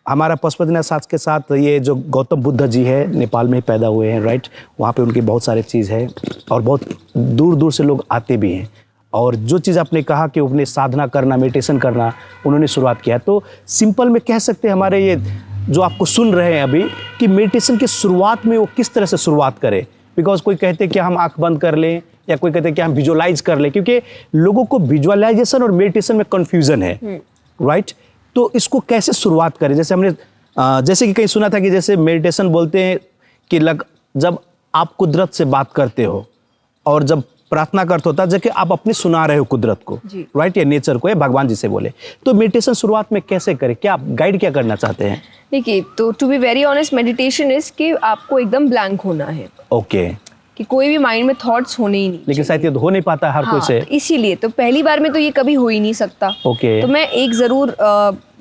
हमारा पशुपतिनाथ के साथ ये जो गौतम बुद्ध जी है नेपाल में पैदा हुए हैं, राइट, वहाँ पे उनकी बहुत सारी चीज़ है और बहुत दूर दूर से लोग आते भी हैं। और जो चीज़ आपने कहा कि उन्हें साधना करना, मेडिटेशन करना उन्होंने शुरुआत किया, तो सिंपल में कह सकते हैं हमारे ये जो आपको सुन रहे हैं अभी कि मेडिटेशन की शुरुआत में वो किस तरह से शुरुआत करें। बिकॉज कोई कहते हैं कि हम आँख बंद कर लें या कोई कहते हैं कि हम विजुअलाइज कर लें, क्योंकि लोगों को विजुअलाइजेशन और मेडिटेशन में कन्फ्यूज़न है। राइट, तो इसको कैसे शुरुआत करें? जैसे हमने जैसे कि कहीं सुना था कि जैसे मेडिटेशन बोलते हैं कि जब आप कुदरत से बात करते हो और जब प्रार्थना करते होता है जबकि आप अपनी सुना रहे हो कुदरत को, राइट, या नेचर को या भगवान जी से बोले, तो मेडिटेशन शुरुआत में कैसे करें? क्या आप गाइड क्या करना चाहते हैं? देखिए, तो to be very honest, meditation is कि आपको एकदम ब्लैंक होना है। ओके, कि कोई भी माइंड में थॉट्स होने ही नहीं। लेकिन शायद ये हो नहीं पाता हर कोई से। इसीलिए तो पहली बार में तो ये कभी हो ही नहीं सकता। ओके, तो मैं एक जरूर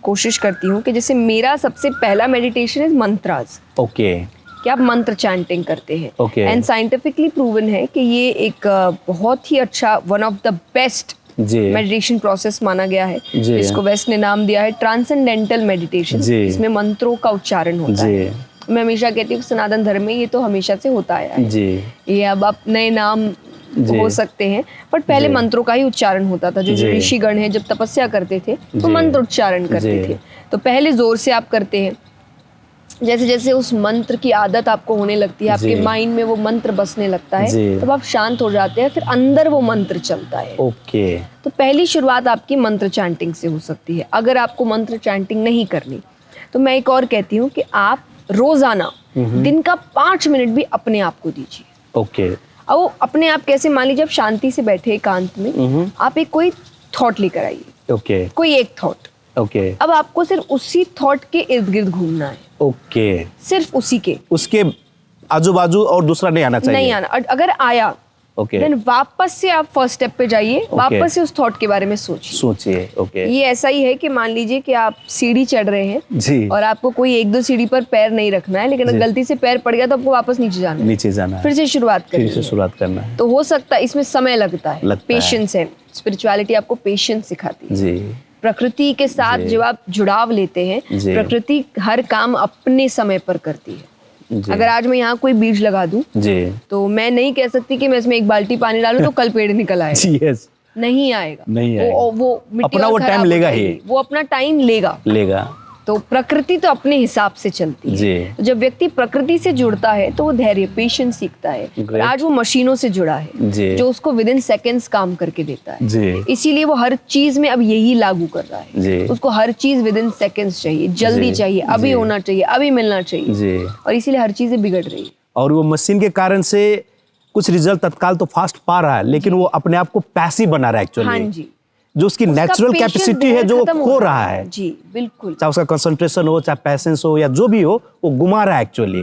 कोशिश करती हूँ कि जैसे मेरा सबसे पहला मेडिटेशन इज मंत्रास। ओके, कि आप मंत्र चैंटिंग करते हैं। ओके, एंड साइंटिफिकली प्रूवन है कि ये एक बहुत ही अच्छा, one of the best meditation process माना गया है, जिसको वेस्ट ने नाम दिया है ट्रांसेंडेंटल मेडिटेशन, जिसमें मंत्रों का उच्चारण होता है। मैं हमेशा कहती हूँ सनातन धर्म में ये तो हमेशा से होता आया है। ये अब आप नए नाम हो सकते हैं, बट पहले मंत्रों का ही उच्चारण होता था। जो ऋषिगण हैं जब तपस्या करते थे तो मंत्र उच्चारण करते थे। तो पहले जोर से आप करते हैं, जैसे जैसे उस मंत्र की आदत आपको होने लगती है, आपके माइंड में वो मंत्र बसने लगता है, तब आप शांत हो जाते हैं, फिर अंदर वो मंत्र चलता है। ओके, तो पहली शुरुआत आपकी मंत्र चैंटिंग से हो सकती है। अगर आपको मंत्र चैंटिंग नहीं करनी तो मैं एक और कहती हूँ कि आप रोजाना दिन का 5 मिनट भी अपने आप को दीजिए। ओके, अब वो अपने आप कैसे? मान लीजिए आप शांति से बैठे एकांत में, आप एक कोई थॉट लेकर आइए। ओके, कोई एक थॉट। ओके, अब आपको सिर्फ उसी थॉट के इर्द गिर्द घूमना है। ओके, सिर्फ उसी के, उसके आजू बाजू और दूसरा नहीं आना चाहिए। नहीं आना। अगर आया देन वापस से आप फर्स्ट स्टेप पे जाइए, वापस से उस थॉट के बारे में सोचिए। ओके, ये ऐसा ही है कि मान लीजिए कि आप सीढ़ी चढ़ रहे हैं जी, और आपको कोई 1-2 सीढ़ी पर पैर नहीं रखना है, लेकिन अगर गलती से पैर पड़ गया तो आपको वापस नीचे जाना है, फिर से शुरुआत करना है। तो हो सकता है इसमें समय लगता है, पेशेंस है। स्पिरिचुअलिटी आपको पेशेंस सिखाती है। प्रकृति के साथ जब आप जुड़ाव लेते हैं, प्रकृति हर काम अपने समय पर करती है। अगर आज मैं यहाँ कोई बीज लगा दूं तो मैं नहीं कह सकती कि मैं इसमें 1 बाल्टी पानी डालूं तो कल पेड़ निकल आएगा। नहीं आएगा। वो अपना वो टाइम लेगा ही, वो अपना टाइम लेगा। तो प्रकृति तो अपने हिसाब से चलती है। तो जब व्यक्ति प्रकृति से जुड़ता है तो वो धैर्य, पेशेंस सीखता है। आज वो मशीनों से जुड़ा है जो उसको विदिन सेकंड्स काम करके देता है। इसीलिए वो हर चीज में अब यही लागू कर रहा है। उसको हर चीज विदिन सेकंड्स चाहिए, जल्दी चाहिए, अभी होना चाहिए, अभी मिलना चाहिए, और इसीलिए हर चीजें बिगड़ रही है। और वो मशीन के कारण से कुछ रिजल्ट तत्काल तो फास्ट पा रहा है, लेकिन वो अपने आप को पैसिव बना रहा है एक्चुअली। हाँ जी, जो उसकी नेचुरल कैपेसिटी है जो वो खो रहा है। जी बिल्कुल, चाहे उसका कंसंट्रेशन हो, चाहे पैसेंस हो, या जो भी हो, वो गुमा रहा है एक्चुअली।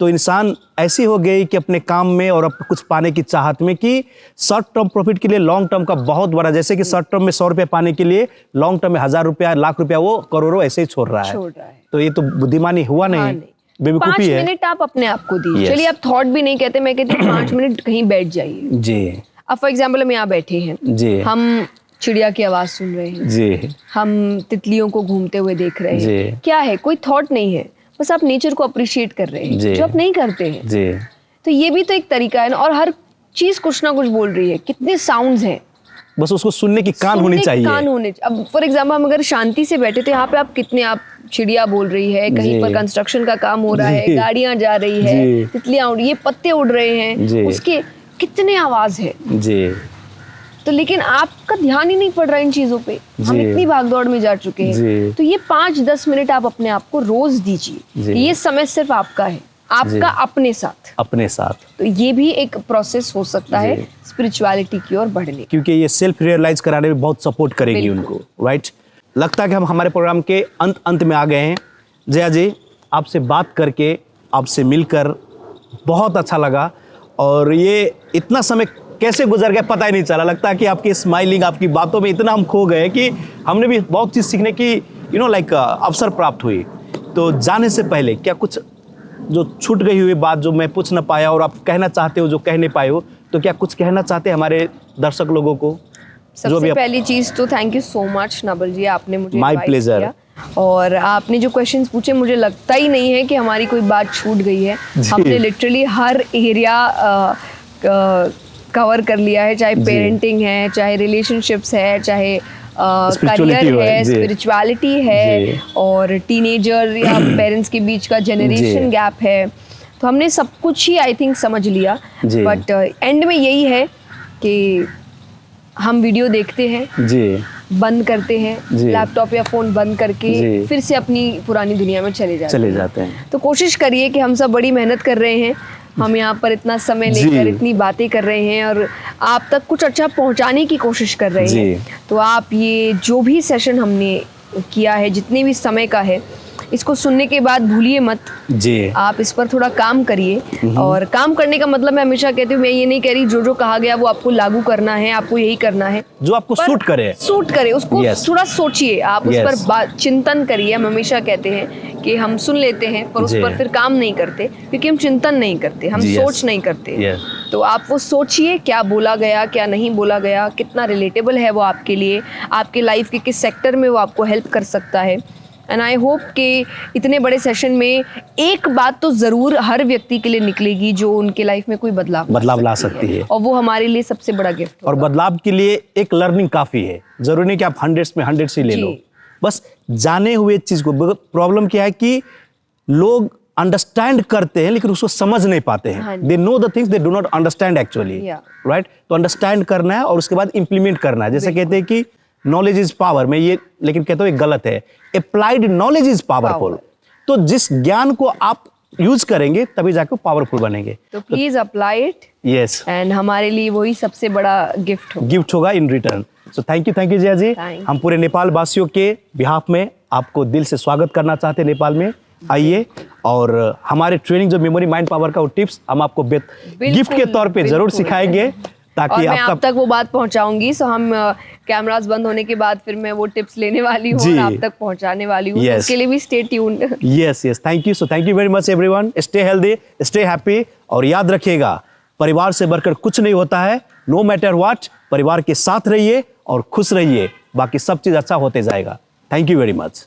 तो इंसान ऐसी हो गई कि अपने काम में और कुछ पाने की चाहत में कि शॉर्ट टर्म प्रॉफिट के लिए लॉन्ग टर्म का बहुत बड़ा, जैसे कि शॉर्ट टर्म में 100 रुपया पाने के लिए लॉन्ग टर्म में 1000 रुपया, लाख रुपया, वो करोड़ों ऐसे ही छोड़ रहा है। तो ये तो बुद्धिमानी हुआ नहीं, बेवकूफी है। 5 मिनट आप अपने आप को दीजिए। चलिए, आप थॉट भी नहीं कहते, मैं कहती हूँ 5 मिनट कहीं बैठ जाइए जी। अब फॉर एग्जाम्पल हम यहाँ बैठे हैं, हम चिड़िया की आवाज सुन रहे हैं, जी हम तितलियों को घूमते हुए देख रहे जी। हैं, क्या है, कोई थॉट नहीं है, बस आप नेचर को अप्रिशिएट कर रहे हैं, जी। जो आप नहीं करते हैं। जी तो ये भी तो एक तरीका है ना। और हर चीज कुछ ना कुछ बोल रही है, कितने साउंड्स हैं, बस उसको सुनने की कान होनी सुनने के चाहिए। कान होने। अब फॉर एग्जाम्पल हम अगर शांति से बैठे तो यहाँ पे आप कितने, आप चिड़िया बोल रही है, कहीं जी। पर कंस्ट्रक्शन का काम हो रहा है, जी। गाड़ियां जा रही जी। है, तितलियां उड़, ये पत्ते उड़ रहे हैं, जी। उसके कितने आवाज है। जी तो लेकिन आपका ध्यान ही नहीं पड़ रहा इन चीजों पे, हम जी। इतनी भागदौड़ में जा चुके हैं। जी। तो ये 5-10 मिनट आप अपने आप को रोज दीजिए, जी। ये समय सिर्फ आपका है, आपका अपने साथ। अपने साथ, तो ये भी एक प्रोसेस हो सकता है जी। स्पिरिचुअलिटी की ओर बढ़ने की। क्योंकि ये सेल्फ रियलाइज कराने में बहुत सपोर्ट करेगी बिल्कुल। उनको, राइट। लगता है कि हम हमारे प्रोग्राम के अंत में आ गए हैं। जया जी, आपसे बात करके, आपसे मिलकर बहुत अच्छा लगा, और ये इतना समय कैसे गुजर गया पता ही नहीं चला। लगता है कि आपकी स्माइलिंग, आपकी बातों में इतना हम खो गए कि हमने भी बहुत चीज़ सीखने की लाइक अवसर प्राप्त हुई। तो जाने से पहले क्या कुछ जो छूट गई हुई बात जो मैं पूछ ना पाया और आप कहना चाहते हो, जो कह नहीं पाए हो, तो क्या कुछ कहना चाहते हैं हमारे दर्शक लोगों को? सबसे पहली चीज तो thank you so much Nabal ji, आपने मुझे My invite pleasure. किया। और आपने जो क्वेश्चंस पूछे, मुझे लगता ही नहीं है कि हमारी कोई बात छूट गई है। जी। हमने लिटरली हर एरिया कवर कर लिया है, चाहे जी। पेरेंटिंग है, चाहे रिलेशनशिप्स है, चाहे Spirituality करियर है, है, जी। स्पिरिचुअलिटी है, जी। और टीनेजर या पेरेंट्स के बीच का जनरेशन जी। गैप है। तो हमने सब कुछ ही आई थिंक समझ लिया। जी। बट एंड में यही है कि हम वीडियो देखते हैं, जी बंद करते हैं, जी। लैपटॉप या फोन बंद करके जी। फिर से अपनी पुरानी दुनिया में चले जाते हैं। तो कोशिश करिए कि हम सब बड़ी मेहनत कर रहे हैं, हम यहाँ पर इतना समय जी। लेकर इतनी बातें कर रहे हैं और आप तक कुछ अच्छा पहुँचाने की कोशिश कर रहे जी। हैं। तो आप ये जो भी सेशन हमने किया है, जितने भी समय का है, इसको सुनने के बाद भूलिए मत, जी आप इस पर थोड़ा काम करिए। और काम करने का मतलब मैं हमेशा कहती हूँ, मैं ये नहीं कह रही जो कहा गया वो आपको लागू करना है, आपको यही करना है, जो आपको पर सूट करे, उसको Yes. थोड़ा सोचिए, आप उस Yes. पर चिंतन करिए। हम हमेशा कहते हैं कि हम सुन लेते हैं पर उस जी। पर फिर काम नहीं करते, क्योंकि हम चिंतन नहीं करते, हम जी, सोच yes. नहीं करते। Yes. तो आप वो सोचिए, क्या बोला गया, क्या नहीं बोला गया, कितना रिलेटेबल है वो आपके लिए, आपके लाइफ के किस सेक्टर में वो आपको हेल्प कर सकता है। एंड आई होप कि इतने बड़े सेशन में एक बात तो ज़रूर हर व्यक्ति के लिए निकलेगी जो उनके लाइफ में कोई बदलाव ला सकती है, और वो हमारे लिए सबसे बड़ा गिफ्ट और बदलाव के लिए एक लर्निंग काफ़ी है। जरूरी नहीं कि आप 100 में 100 ही ले लो, बस जाने हुए चीज़ को। प्रॉब्लम क्या है कि लोग अंडरस्टैंड करते हैं लेकिन उसको समझ नहीं पाते हैं। They know the things, they do not understand actually, right. तो अंडरस्टैंड करना है और उसके बाद इंप्लीमेंट करना है। जैसे कहते हैं कि नॉलेज इज पावर, मैं ये लेकिन कहता हूँ ये गलत है। Applied knowledge is powerful. तो जिस ज्ञान को आप यूज करेंगे तभी जाकर पावरफुल बनेंगे। तो please apply it, yes, and हमारे लिए वही सबसे बड़ा गिफ्ट होगा in return. So thank you Jaya ji. हम पूरे नेपाल वासियों के बिहाफ में आपको दिल से स्वागत करना चाहते हैं नेपाल में। आइए, और हमारे ट्रेनिंग जो मेमोरी माइंड पावर का वो टिप्स हम आपको गिफ्ट के तौर पे जरूर सिखाएंगे, ताकि और मैं आप तक वो बात पहुंचाऊंगी। सो हम कैमरास बंद होने के बाद फिर मैं वो टिप्स लेने वाली हूँ और आप तक पहुंचाने वाली हूँ। Yes. उसके लिए भी stay tuned. Yes, thank you. So thank you very much everyone. Stay healthy, stay happy, और याद रखिएगा, परिवार से बढ़कर कुछ नहीं होता है। नो मैटर व्हाट, परिवार के साथ रहिए और खुश रहिए, बाकी सब चीज अच्छा होते जाएगा। Thank you very much.